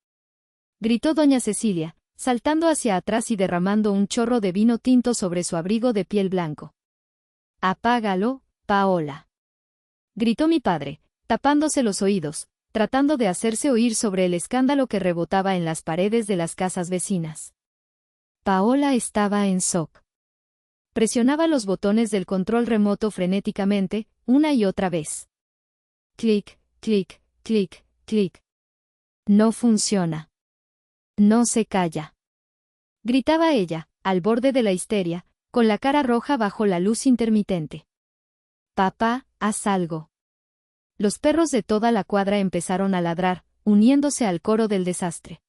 Gritó doña Cecilia, saltando hacia atrás y derramando un chorro de vino tinto sobre su abrigo de piel blanco. «Apágalo, Paola», gritó mi padre, tapándose los oídos, tratando de hacerse oír sobre el escándalo que rebotaba en las paredes de las casas vecinas. Paola estaba en shock. Presionaba los botones del control remoto frenéticamente, una y otra vez. Clic, clic, clic, clic. No funciona. No se calla. Gritaba ella, al borde de la histeria, con la cara roja bajo la luz intermitente. Papá, haz algo. Los perros de toda la cuadra empezaron a ladrar, uniéndose al coro del desastre.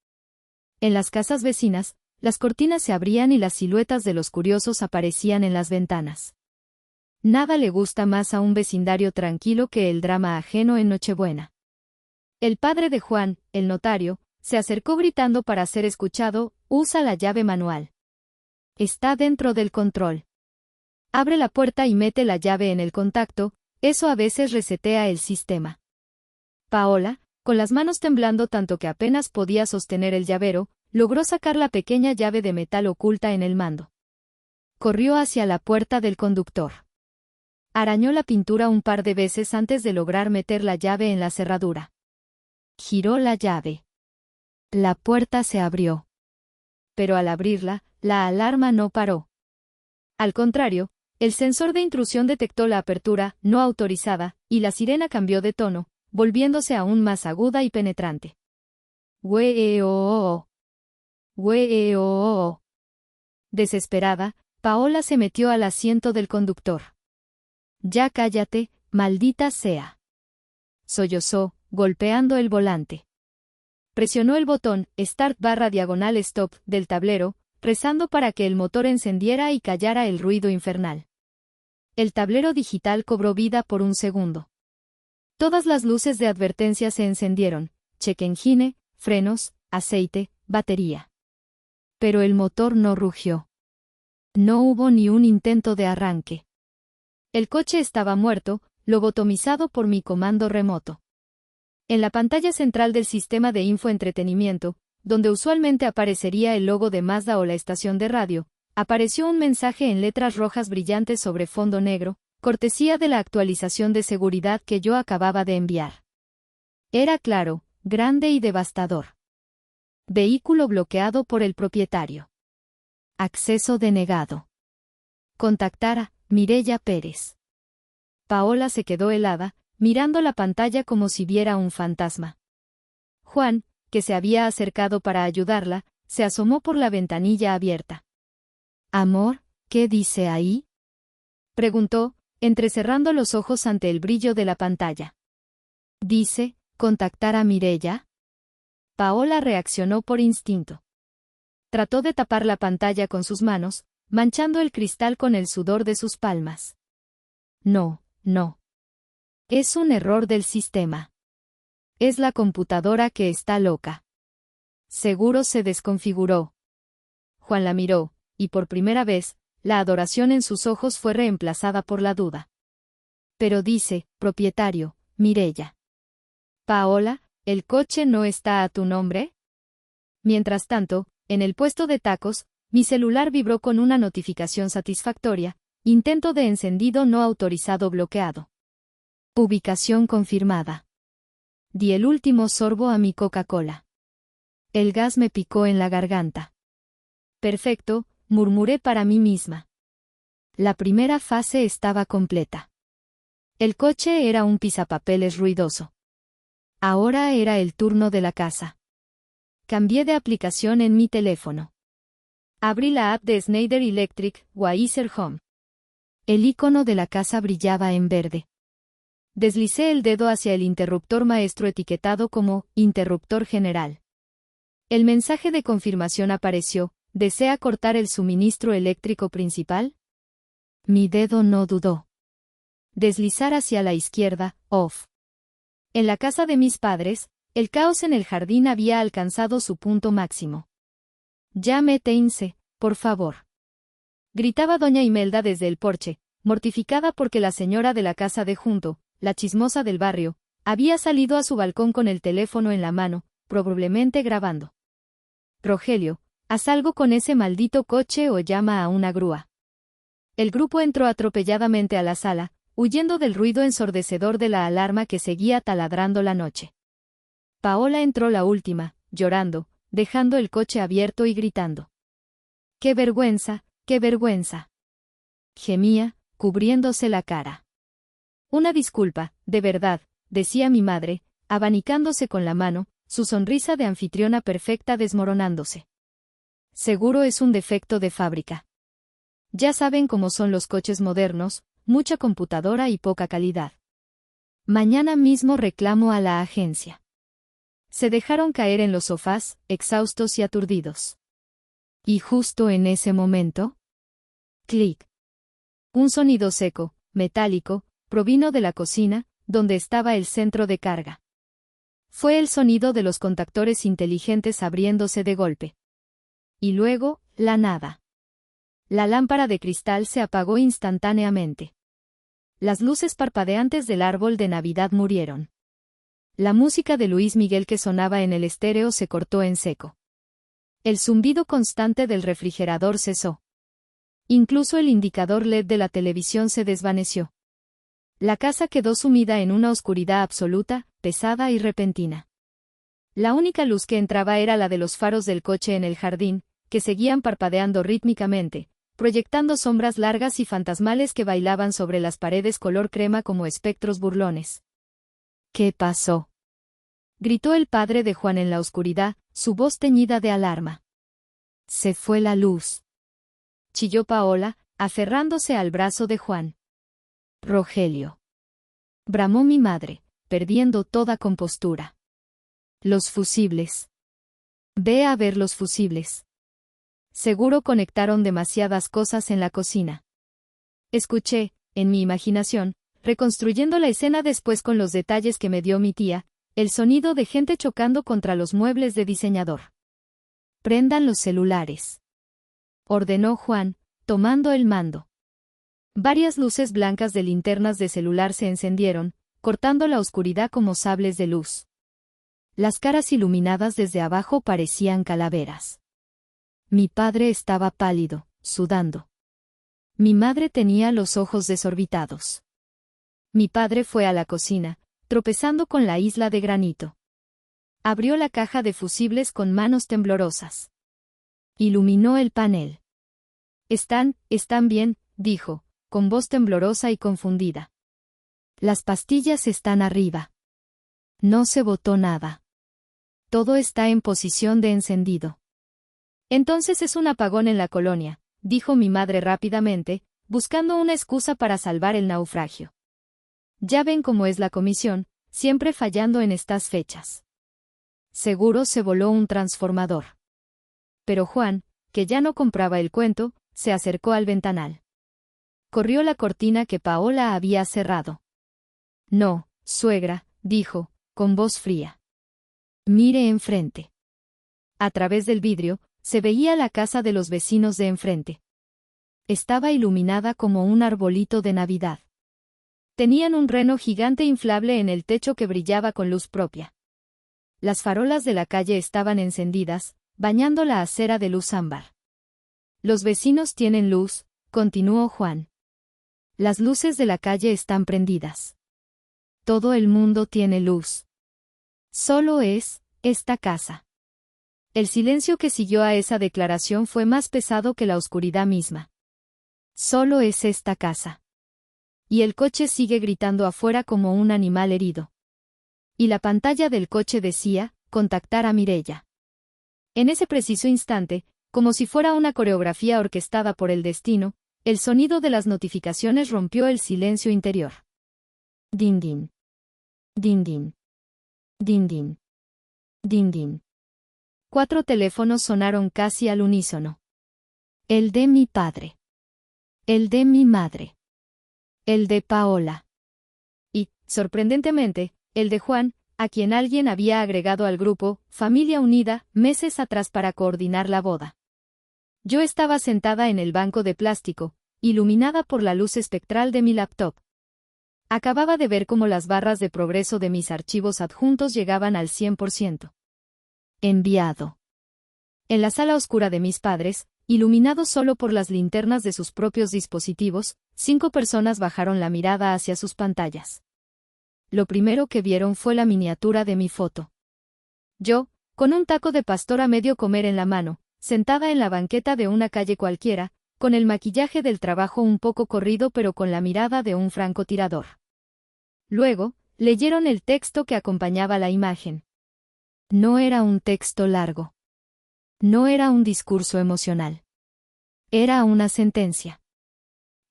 En las casas vecinas, las cortinas se abrían y las siluetas de los curiosos aparecían en las ventanas. Nada le gusta más a un vecindario tranquilo que el drama ajeno en Nochebuena. El padre de Juan, el notario, se acercó gritando para ser escuchado: «Usa la llave manual. Está dentro del control. Abre la puerta y mete la llave en el contacto, eso a veces resetea el sistema». Paola, con las manos temblando tanto que apenas podía sostener el llavero, logró sacar la pequeña llave de metal oculta en el mando. Corrió hacia la puerta del conductor. Arañó la pintura un par de veces antes de lograr meter la llave en la cerradura. Giró la llave. La puerta se abrió. Pero al abrirla, la alarma no paró. Al contrario, el sensor de intrusión detectó la apertura no autorizada, y la sirena cambió de tono, volviéndose aún más aguda y penetrante. ¡Wee-oh-oh-oh! ¡Wee-oh-oh-oh! Desesperada, Paola se metió al asiento del conductor. «Ya cállate, maldita sea», sollozó, golpeando el volante. Presionó el botón Start/Stop del tablero, rezando para que el motor encendiera y callara el ruido infernal. El tablero digital cobró vida por un segundo. Todas las luces de advertencia se encendieron: check engine, frenos, aceite, batería. Pero el motor no rugió. No hubo ni un intento de arranque. El coche estaba muerto, lobotomizado por mi comando remoto. En la pantalla central del sistema de infoentretenimiento, donde usualmente aparecería el logo de Mazda o la estación de radio, apareció un mensaje en letras rojas brillantes sobre fondo negro, cortesía de la actualización de seguridad que yo acababa de enviar. Era claro, grande y devastador. Vehículo bloqueado por el propietario. Acceso denegado. Contactar a Mireya Pérez. Paola se quedó helada, mirando la pantalla como si viera un fantasma. Juan, que se había acercado para ayudarla, se asomó por la ventanilla abierta. «Amor, ¿qué dice ahí?», preguntó, entrecerrando los ojos ante el brillo de la pantalla. «¿Dice, contactar a Mireya?». Paola reaccionó por instinto. Trató de tapar la pantalla con sus manos, manchando el cristal con el sudor de sus palmas. «No, no. Es un error del sistema. Es la computadora que está loca. Seguro se desconfiguró». Juan la miró, y por primera vez, la adoración en sus ojos fue reemplazada por la duda. «Pero dice, propietario, Mireya». «Paola, ¿el coche no está a tu nombre?». Mientras tanto, en el puesto de tacos, mi celular vibró con una notificación satisfactoria: intento de encendido no autorizado bloqueado. Ubicación confirmada. Di el último sorbo a mi Coca-Cola. El gas me picó en la garganta. «Perfecto», murmuré para mí misma. La primera fase estaba completa. El coche era un pisapapeles ruidoso. Ahora era el turno de la casa. Cambié de aplicación en mi teléfono. Abrí la app de Schneider Electric, Wiser Home. El icono de la casa brillaba en verde. Deslicé el dedo hacia el interruptor maestro etiquetado como interruptor general. El mensaje de confirmación apareció: ¿desea cortar el suministro eléctrico principal? Mi dedo no dudó. Deslizar hacia la izquierda, off. En la casa de mis padres, el caos en el jardín había alcanzado su punto máximo. «Ya métense, por favor», gritaba doña Imelda desde el porche, mortificada porque la señora de la casa de junto, la chismosa del barrio, había salido a su balcón con el teléfono en la mano, probablemente grabando. «Rogelio, haz algo con ese maldito coche o llama a una grúa». El grupo entró atropelladamente a la sala, huyendo del ruido ensordecedor de la alarma que seguía taladrando la noche. Paola entró la última, llorando, dejando el coche abierto y gritando. «¡Qué vergüenza, qué vergüenza!», gemía, cubriéndose la cara. «Una disculpa, de verdad», decía mi madre, abanicándose con la mano, su sonrisa de anfitriona perfecta desmoronándose. «Seguro es un defecto de fábrica. Ya saben cómo son los coches modernos, mucha computadora y poca calidad. Mañana mismo reclamo a la agencia». Se dejaron caer en los sofás, exhaustos y aturdidos. Y justo en ese momento, clic. Un sonido seco, metálico, provino de la cocina, donde estaba el centro de carga. Fue el sonido de los contactores inteligentes abriéndose de golpe. Y luego, la nada. La lámpara de cristal se apagó instantáneamente. Las luces parpadeantes del árbol de Navidad murieron. La música de Luis Miguel que sonaba en el estéreo se cortó en seco. El zumbido constante del refrigerador cesó. Incluso el indicador LED de la televisión se desvaneció. La casa quedó sumida en una oscuridad absoluta, pesada y repentina. La única luz que entraba era la de los faros del coche en el jardín, que seguían parpadeando rítmicamente, proyectando sombras largas y fantasmales que bailaban sobre las paredes color crema como espectros burlones. ¿Qué pasó?, gritó el padre de Juan en la oscuridad, su voz teñida de alarma. Se fue la luz, chilló Paola, aferrándose al brazo de Juan. Rogelio, bramó mi madre, perdiendo toda compostura. Los fusibles. Ve a ver los fusibles. Seguro conectaron demasiadas cosas en la cocina. Escuché, en mi imaginación, reconstruyendo la escena después con los detalles que me dio mi tía, el sonido de gente chocando contra los muebles de diseñador. Prendan los celulares, ordenó Juan, tomando el mando. Varias luces blancas de linternas de celular se encendieron, cortando la oscuridad como sables de luz. Las caras iluminadas desde abajo parecían calaveras. Mi padre estaba pálido, sudando. Mi madre tenía los ojos desorbitados. Mi padre fue a la cocina, tropezando con la isla de granito. Abrió la caja de fusibles con manos temblorosas. Iluminó el panel. Están bien, dijo, con voz temblorosa y confundida. Las pastillas están arriba. No se botó nada. Todo está en posición de encendido. Entonces es un apagón en la colonia, dijo mi madre rápidamente, buscando una excusa para salvar el naufragio. Ya ven cómo es la comisión, siempre fallando en estas fechas. Seguro se voló un transformador. Pero Juan, que ya no compraba el cuento, se acercó al ventanal. Corrió la cortina que Paola había cerrado. No, suegra, dijo, con voz fría. Mire enfrente. A través del vidrio, se veía la casa de los vecinos de enfrente. Estaba iluminada como un arbolito de Navidad. Tenían un reno gigante inflable en el techo que brillaba con luz propia. Las farolas de la calle estaban encendidas, bañando la acera de luz ámbar. Los vecinos tienen luz, continuó Juan. Las luces de la calle están prendidas. Todo el mundo tiene luz. Solo es esta casa. El silencio que siguió a esa declaración fue más pesado que la oscuridad misma. Solo es esta casa. Y el coche sigue gritando afuera como un animal herido. Y la pantalla del coche decía, contactar a Mireya. En ese preciso instante, como si fuera una coreografía orquestada por el destino, el sonido de las notificaciones rompió el silencio interior. Din din. Din din. Din din. Din din. 4 teléfonos sonaron casi al unísono. El de mi padre. El de mi madre. El de Paola. Y, sorprendentemente, el de Juan, a quien alguien había agregado al grupo, Familia Unida, meses atrás para coordinar la boda. Yo estaba sentada en el banco de plástico, iluminada por la luz espectral de mi laptop. Acababa de ver cómo las barras de progreso de mis archivos adjuntos llegaban al 100%. Enviado. En la sala oscura de mis padres, iluminados solo por las linternas de sus propios dispositivos, 5 personas bajaron la mirada hacia sus pantallas. Lo primero que vieron fue la miniatura de mi foto. Yo, con un taco de pastor a medio comer en la mano, sentada en la banqueta de una calle cualquiera, con el maquillaje del trabajo un poco corrido pero con la mirada de un francotirador. Luego, leyeron el texto que acompañaba la imagen. No era un texto largo. No era un discurso emocional. Era una sentencia.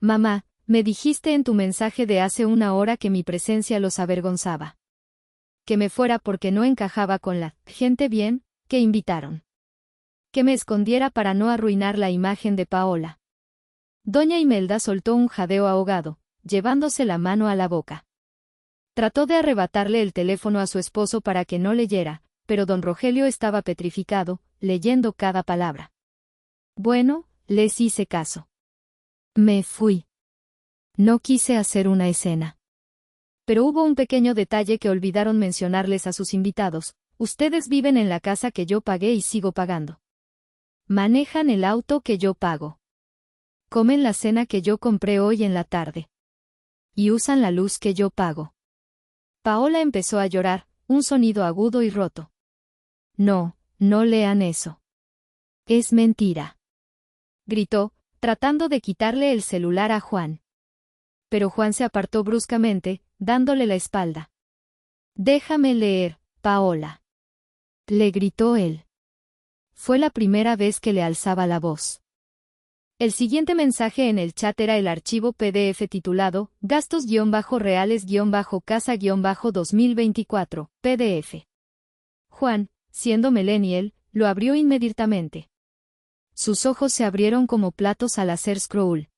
Mamá, me dijiste en tu mensaje de hace una hora que mi presencia los avergonzaba. Que me fuera porque no encajaba con la gente bien que invitaron. Que me escondiera para no arruinar la imagen de Paola. Doña Imelda soltó un jadeo ahogado, llevándose la mano a la boca. Trató de arrebatarle el teléfono a su esposo para que no leyera, pero don Rogelio estaba petrificado, leyendo cada palabra. Bueno, les hice caso. Me fui. No quise hacer una escena. Pero hubo un pequeño detalle que olvidaron mencionarles a sus invitados: ustedes viven en la casa que yo pagué y sigo pagando. Manejan el auto que yo pago. Comen la cena que yo compré hoy en la tarde. Y usan la luz que yo pago. Paola empezó a llorar, un sonido agudo y roto. No, no lean eso. Es mentira. Gritó, tratando de quitarle el celular a Juan. Pero Juan se apartó bruscamente, dándole la espalda. Déjame leer, Paola. Le gritó él. Fue la primera vez que le alzaba la voz. El siguiente mensaje en el chat era el archivo PDF titulado Gastos-reales-casa-2024, PDF. Juan, siendo millennial, lo abrió inmediatamente. Sus ojos se abrieron como platos al hacer scroll.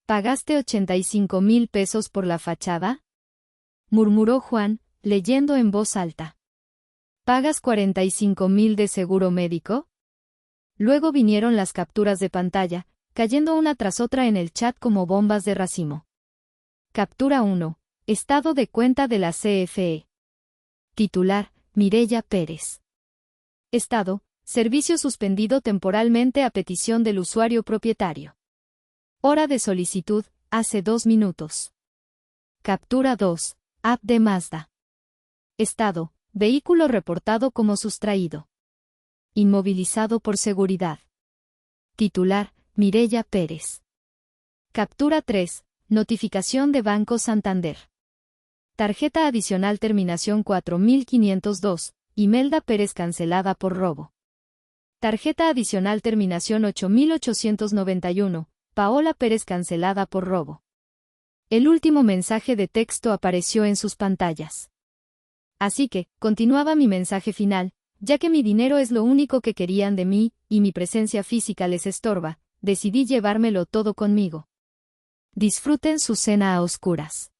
¿Pagaste 85,000 pesos por la fachada? Murmuró Juan, leyendo en voz alta. ¿Pagas 45,000 de seguro médico? Luego vinieron las capturas de pantalla, cayendo una tras otra en el chat como bombas de racimo. Captura 1. Estado de cuenta de la CFE. Titular, Mireya Pérez. Estado, servicio suspendido temporalmente a petición del usuario propietario. Hora de solicitud, hace 2 minutos. Captura 2. App de Mazda. Estado, vehículo reportado como sustraído. Inmovilizado por seguridad. Titular, Mireya Pérez. Captura 3. Notificación de Banco Santander. Tarjeta adicional terminación 4502, Imelda Pérez cancelada por robo. Tarjeta adicional terminación 8891, Paola Pérez cancelada por robo. El último mensaje de texto apareció en sus pantallas. Así que, continuaba mi mensaje final, ya que mi dinero es lo único que querían de mí, y mi presencia física les estorba, decidí llevármelo todo conmigo. Disfruten su cena a oscuras.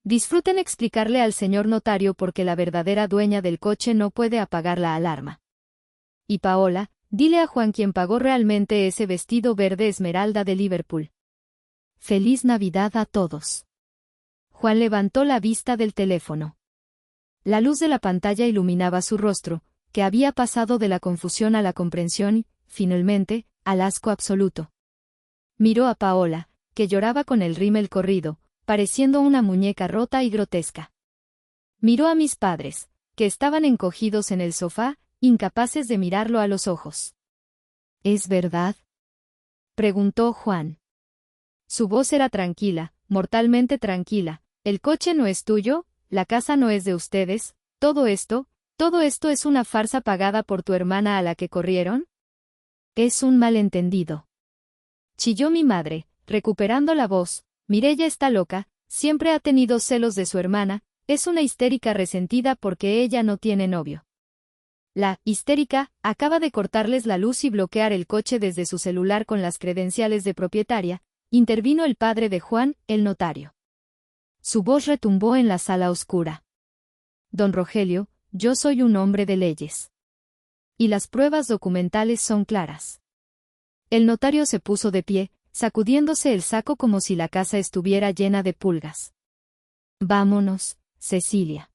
Disfruten explicarle al señor notario por qué la verdadera dueña del coche no puede apagar la alarma. Y Paola, dile a Juan quién pagó realmente ese vestido verde esmeralda de Liverpool. Feliz Navidad a todos. Juan levantó la vista del teléfono. La luz de la pantalla iluminaba su rostro, que había pasado de la confusión a la comprensión y, finalmente, al asco absoluto. Miró a Paola, que lloraba con el rímel corrido, pareciendo una muñeca rota y grotesca. Miró a mis padres, que estaban encogidos en el sofá, incapaces de mirarlo a los ojos. ¿Es verdad?, preguntó Juan. Su voz era tranquila, mortalmente tranquila. ¿El coche no es tuyo? ¿La casa no es de ustedes? Todo esto es una farsa pagada por tu hermana a la que corrieron? Es un malentendido. Chilló mi madre, recuperando la voz. Mireya está loca, siempre ha tenido celos de su hermana, es una histérica resentida porque ella no tiene novio. La histérica acaba de cortarles la luz y bloquear el coche desde su celular con las credenciales de propietaria, intervino el padre de Juan, el notario. Su voz retumbó en la sala oscura. Don Rogelio, yo soy un hombre de leyes. Y las pruebas documentales son claras. El notario se puso de pie, sacudiéndose el saco como si la casa estuviera llena de pulgas. Vámonos, Cecilia.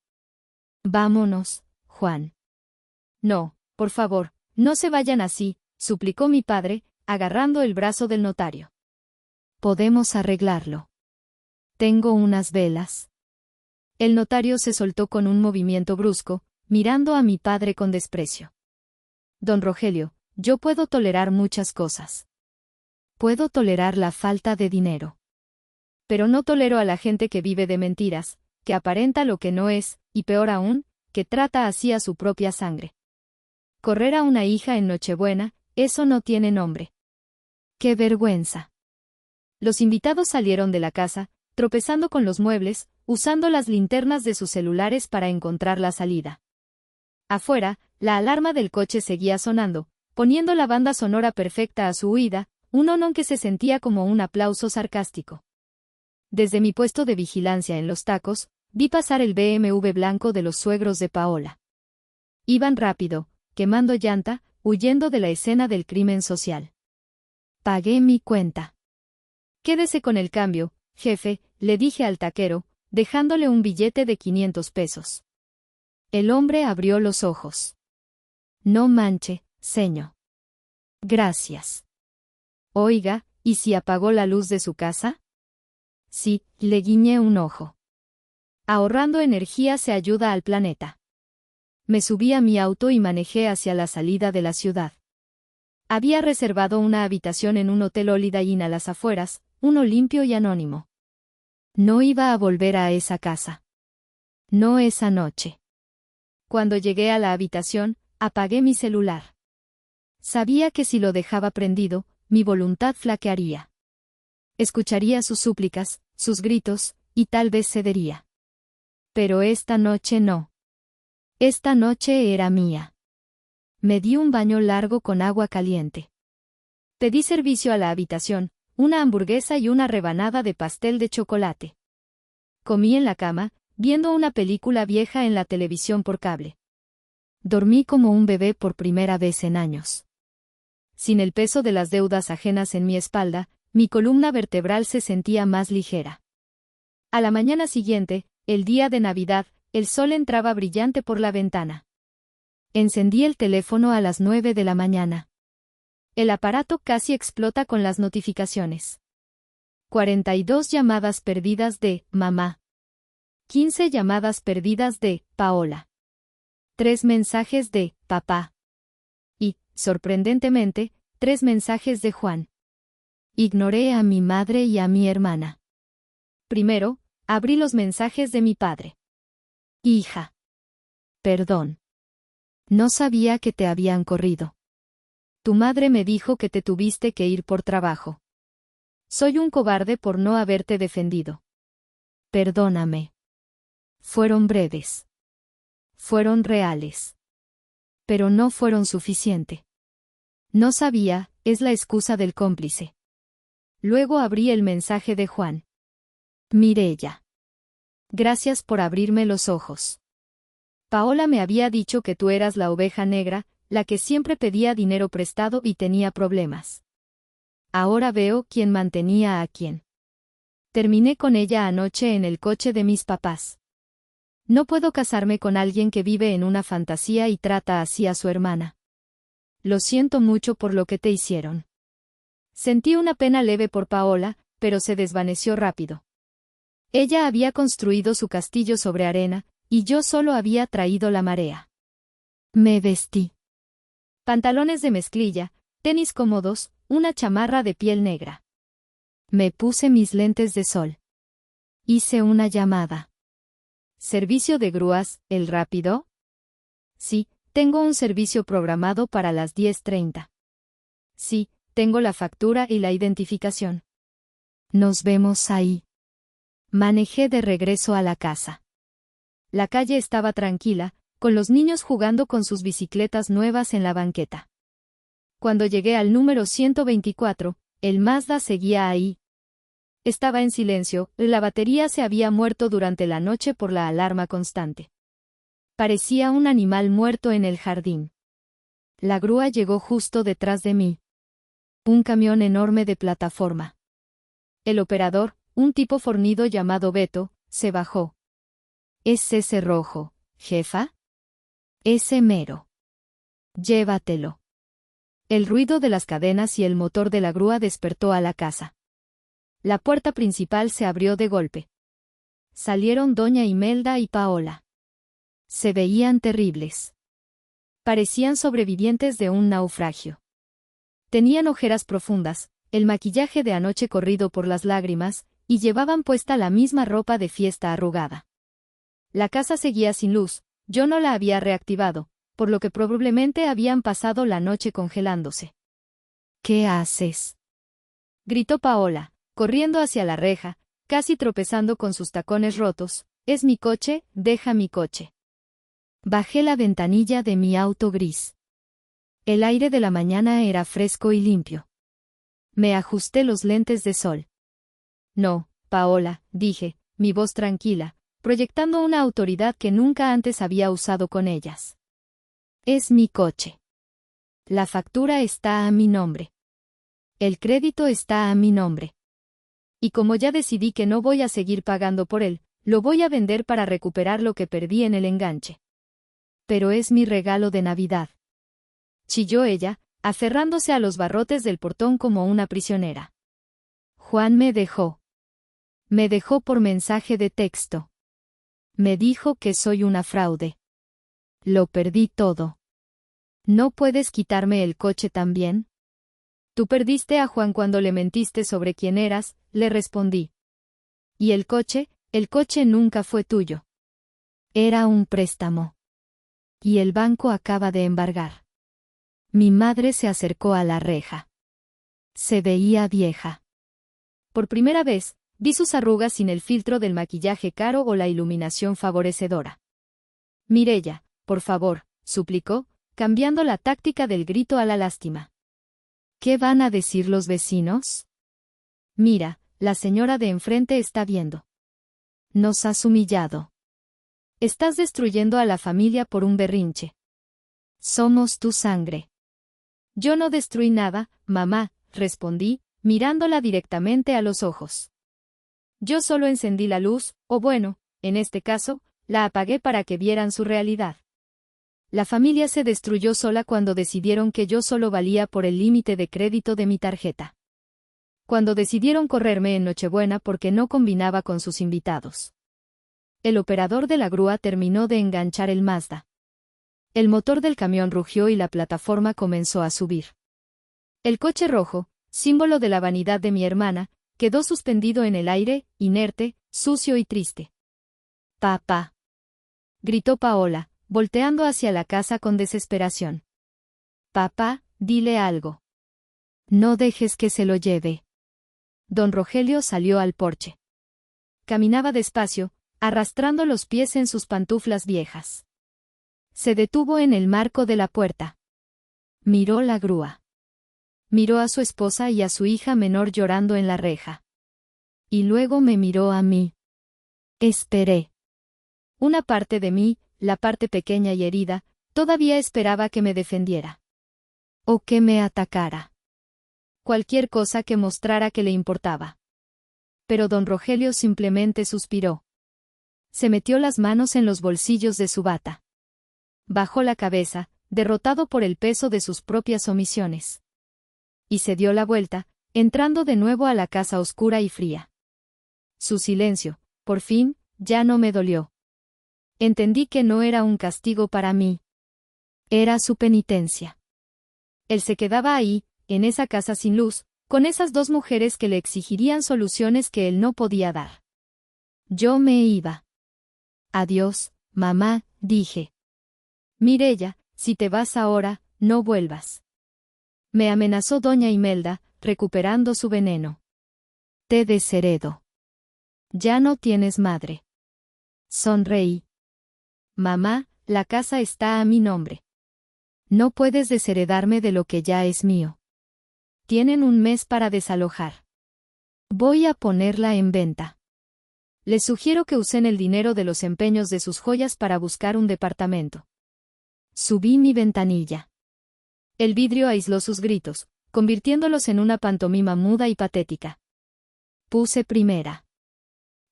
Vámonos, Juan. No, por favor, no se vayan así, suplicó mi padre, agarrando el brazo del notario. Podemos arreglarlo. Tengo unas velas. El notario se soltó con un movimiento brusco, mirando a mi padre con desprecio. Don Rogelio, yo puedo tolerar muchas cosas. Puedo tolerar la falta de dinero. Pero no tolero a la gente que vive de mentiras, que aparenta lo que no es, y peor aún, que trata así a su propia sangre. Correr a una hija en Nochebuena, eso no tiene nombre. ¡Qué vergüenza! Los invitados salieron de la casa, tropezando con los muebles, usando las linternas de sus celulares para encontrar la salida. Afuera, la alarma del coche seguía sonando, poniendo la banda sonora perfecta a su huida, un onón que se sentía como un aplauso sarcástico. Desde mi puesto de vigilancia en los tacos, vi pasar el BMW blanco de los suegros de Paola. Iban rápido, quemando llanta, huyendo de la escena del crimen social. Pagué mi cuenta. Quédese con el cambio, jefe, le dije al taquero, dejándole un billete de 500 pesos. El hombre abrió los ojos. No manche, señor. Gracias. Oiga, ¿Y si apagó la luz de su casa? Sí, le guiñé un ojo. Ahorrando energía se ayuda al planeta. Me subí a mi auto y manejé hacia la salida de la ciudad. Había reservado una habitación en un hotel Holiday Inn a las afueras, uno limpio y anónimo. No iba a volver a esa casa. No esa noche. Cuando llegué a la habitación, apagué mi celular. Sabía que si lo dejaba prendido, mi voluntad flaquearía. Escucharía sus súplicas, sus gritos, y tal vez cedería. Pero esta noche no. Esta noche era mía. Me di un baño largo con agua caliente. Pedí servicio a la habitación, una hamburguesa y una rebanada de pastel de chocolate. Comí en la cama, viendo una película vieja en la televisión por cable. Dormí como un bebé por primera vez en años. Sin el peso de las deudas ajenas en mi espalda, mi columna vertebral se sentía más ligera. A la mañana siguiente, el día de Navidad, el sol entraba brillante por la ventana. Encendí el teléfono a las 9 de la mañana. El aparato casi explota con las notificaciones. 42 llamadas perdidas de mamá. 15 llamadas perdidas de Paola. 3 mensajes de papá. Y, sorprendentemente, 3 mensajes de Juan. Ignoré a mi madre y a mi hermana. Primero, abrí los mensajes de mi padre. Hija. Perdón. No sabía que te habían corrido. Tu madre me dijo que te tuviste que ir por trabajo. Soy un cobarde por no haberte defendido. Perdóname. Fueron breves. Fueron reales. Pero no fueron suficiente. No sabía, es la excusa del cómplice. Luego abrí el mensaje de Juan. Mireya. Gracias por abrirme los ojos. Paola me había dicho que tú eras la oveja negra, la que siempre pedía dinero prestado y tenía problemas. Ahora veo quién mantenía a quién. Terminé con ella anoche en el coche de mis papás. No puedo casarme con alguien que vive en una fantasía y trata así a su hermana. Lo siento mucho por lo que te hicieron. Sentí una pena leve por Paola, pero se desvaneció rápido. Ella había construido su castillo sobre arena, y yo solo había traído la marea. Me vestí. Pantalones de mezclilla, tenis cómodos, una chamarra de piel negra. Me puse mis lentes de sol. Hice una llamada. ¿Servicio de grúas, el rápido? Sí, tengo un servicio programado para las 10:30. Sí, tengo la factura y la identificación. Nos vemos ahí. Manejé de regreso a la casa. La calle estaba tranquila, con los niños jugando con sus bicicletas nuevas en la banqueta. Cuando llegué al número 124, el Mazda seguía ahí. Estaba en silencio, la batería se había muerto durante la noche por la alarma constante. Parecía un animal muerto en el jardín. La grúa llegó justo detrás de mí. Un camión enorme de plataforma. El operador, un tipo fornido llamado Beto, se bajó. ¿Es ese rojo, jefa? Ese mero. Llévatelo. El ruido de las cadenas y el motor de la grúa despertó a la casa. La puerta principal se abrió de golpe. Salieron doña Imelda y Paola. Se veían terribles. Parecían sobrevivientes de un naufragio. Tenían ojeras profundas, el maquillaje de anoche corrido por las lágrimas, y llevaban puesta la misma ropa de fiesta arrugada. La casa seguía sin luz, yo no la había reactivado, por lo que probablemente habían pasado la noche congelándose. ¿Qué haces?, gritó Paola, corriendo hacia la reja, casi tropezando con sus tacones rotos. Es mi coche, deja mi coche. Bajé la ventanilla de mi auto gris. El aire de la mañana era fresco y limpio. Me ajusté los lentes de sol. No, Paola, dije, mi voz tranquila, proyectando una autoridad que nunca antes había usado con ellas. Es mi coche. La factura está a mi nombre. El crédito está a mi nombre. Y como ya decidí que no voy a seguir pagando por él, lo voy a vender para recuperar lo que perdí en el enganche. Pero es mi regalo de Navidad. Chilló ella, aferrándose a los barrotes del portón como una prisionera. Juan me dejó. Me dejó por mensaje de texto. Me dijo que soy una fraude. Lo perdí todo. ¿No puedes quitarme el coche también? Tú perdiste a Juan cuando le mentiste sobre quién eras, le respondí. ¿Y el coche? El coche nunca fue tuyo. Era un préstamo. Y el banco acaba de embargar. Mi madre se acercó a la reja. Se veía vieja. Por primera vez, vi sus arrugas sin el filtro del maquillaje caro o la iluminación favorecedora. Mireya, por favor, suplicó, cambiando la táctica del grito a la lástima. ¿Qué van a decir los vecinos? Mira, la señora de enfrente está viendo. Nos has humillado. Estás destruyendo a la familia por un berrinche. Somos tu sangre. Yo no destruí nada, mamá, respondí, mirándola directamente a los ojos. Yo solo encendí la luz, o bueno, en este caso, la apagué para que vieran su realidad. La familia se destruyó sola cuando decidieron que yo solo valía por el límite de crédito de mi tarjeta. Cuando decidieron correrme en Nochebuena porque no combinaba con sus invitados. El operador de la grúa terminó de enganchar el Mazda. El motor del camión rugió y la plataforma comenzó a subir. El coche rojo, símbolo de la vanidad de mi hermana, quedó suspendido en el aire, inerte, sucio y triste. «Papá», gritó Paola, volteando hacia la casa con desesperación. «Papá, dile algo. No dejes que se lo lleve». Don Rogelio salió al porche. Caminaba despacio, arrastrando los pies en sus pantuflas viejas. Se detuvo en el marco de la puerta. Miró la grúa. Miró a su esposa y a su hija menor llorando en la reja. Y luego me miró a mí. Esperé. Una parte de mí, la parte pequeña y herida, todavía esperaba que me defendiera. O que me atacara. Cualquier cosa que mostrara que le importaba. Pero don Rogelio simplemente suspiró. Se metió las manos en los bolsillos de su bata. Bajó la cabeza, derrotado por el peso de sus propias omisiones. Y se dio la vuelta, entrando de nuevo a la casa oscura y fría. Su silencio, por fin, ya no me dolió. Entendí que no era un castigo para mí. Era su penitencia. Él se quedaba ahí, en esa casa sin luz, con esas dos mujeres que le exigirían soluciones que él no podía dar. Yo me iba. Adiós, mamá, dije. Mireya, si te vas ahora, no vuelvas. Me amenazó doña Imelda, recuperando su veneno. Te desheredo. Ya no tienes madre. Sonreí. Mamá, la casa está a mi nombre. No puedes desheredarme de lo que ya es mío. Tienen un mes para desalojar. Voy a ponerla en venta. Les sugiero que usen el dinero de los empeños de sus joyas para buscar un departamento. Subí mi ventanilla. El vidrio aisló sus gritos, convirtiéndolos en una pantomima muda y patética. Puse primera.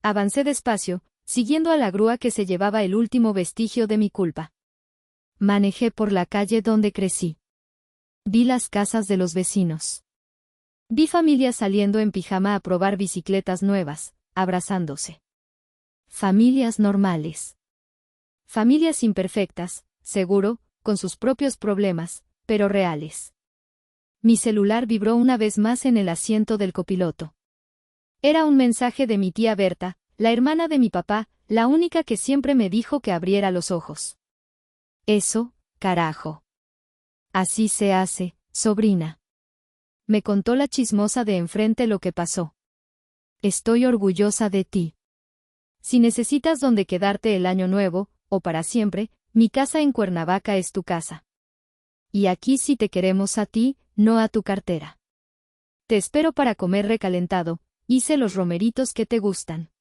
Avancé despacio, siguiendo a la grúa que se llevaba el último vestigio de mi culpa. Manejé por la calle donde crecí. Vi las casas de los vecinos. Vi familias saliendo en pijama a probar bicicletas nuevas, abrazándose. Familias normales. Familias imperfectas, seguro, con sus propios problemas, pero reales. Mi celular vibró una vez más en el asiento del copiloto. Era un mensaje de mi tía Berta, la hermana de mi papá, la única que siempre me dijo que abriera los ojos. Eso, carajo. Así se hace, sobrina. Me contó la chismosa de enfrente lo que pasó. Estoy orgullosa de ti. Si necesitas donde quedarte el año nuevo, o para siempre, mi casa en Cuernavaca es tu casa. Y aquí sí te queremos a ti, no a tu cartera. Te espero para comer recalentado, hice los romeritos que te gustan.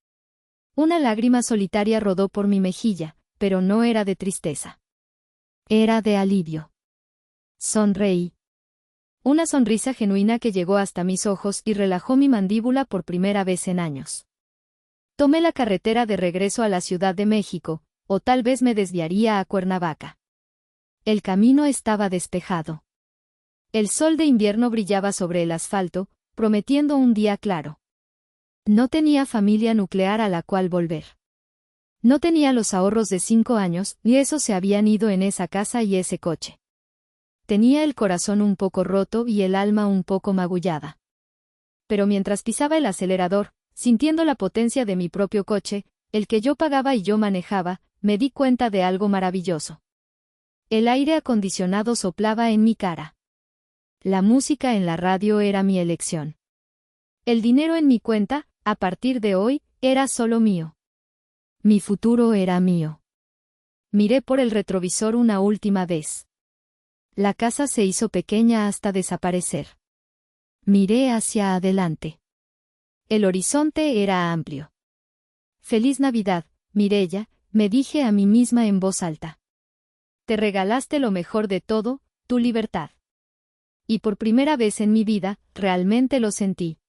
Una lágrima solitaria rodó por mi mejilla, pero no era de tristeza. Era de alivio. Sonreí. Una sonrisa genuina que llegó hasta mis ojos y relajó mi mandíbula por primera vez en años. Tomé la carretera de regreso a la Ciudad de México, o tal vez me desviaría a Cuernavaca. El camino estaba despejado. El sol de invierno brillaba sobre el asfalto, prometiendo un día claro. No tenía familia nuclear a la cual volver. No tenía los ahorros de 5 años, y esos se habían ido en esa casa y ese coche. Tenía el corazón un poco roto y el alma un poco magullada. Pero mientras pisaba el acelerador, sintiendo la potencia de mi propio coche, el que yo pagaba y yo manejaba, me di cuenta de algo maravilloso. El aire acondicionado soplaba en mi cara. La música en la radio era mi elección. El dinero en mi cuenta, a partir de hoy, era solo mío. Mi futuro era mío. Miré por el retrovisor una última vez. La casa se hizo pequeña hasta desaparecer. Miré hacia adelante. El horizonte era amplio. Feliz Navidad, Mireya, me dije a mí misma en voz alta. Te regalaste lo mejor de todo, tu libertad. Y por primera vez en mi vida, realmente lo sentí.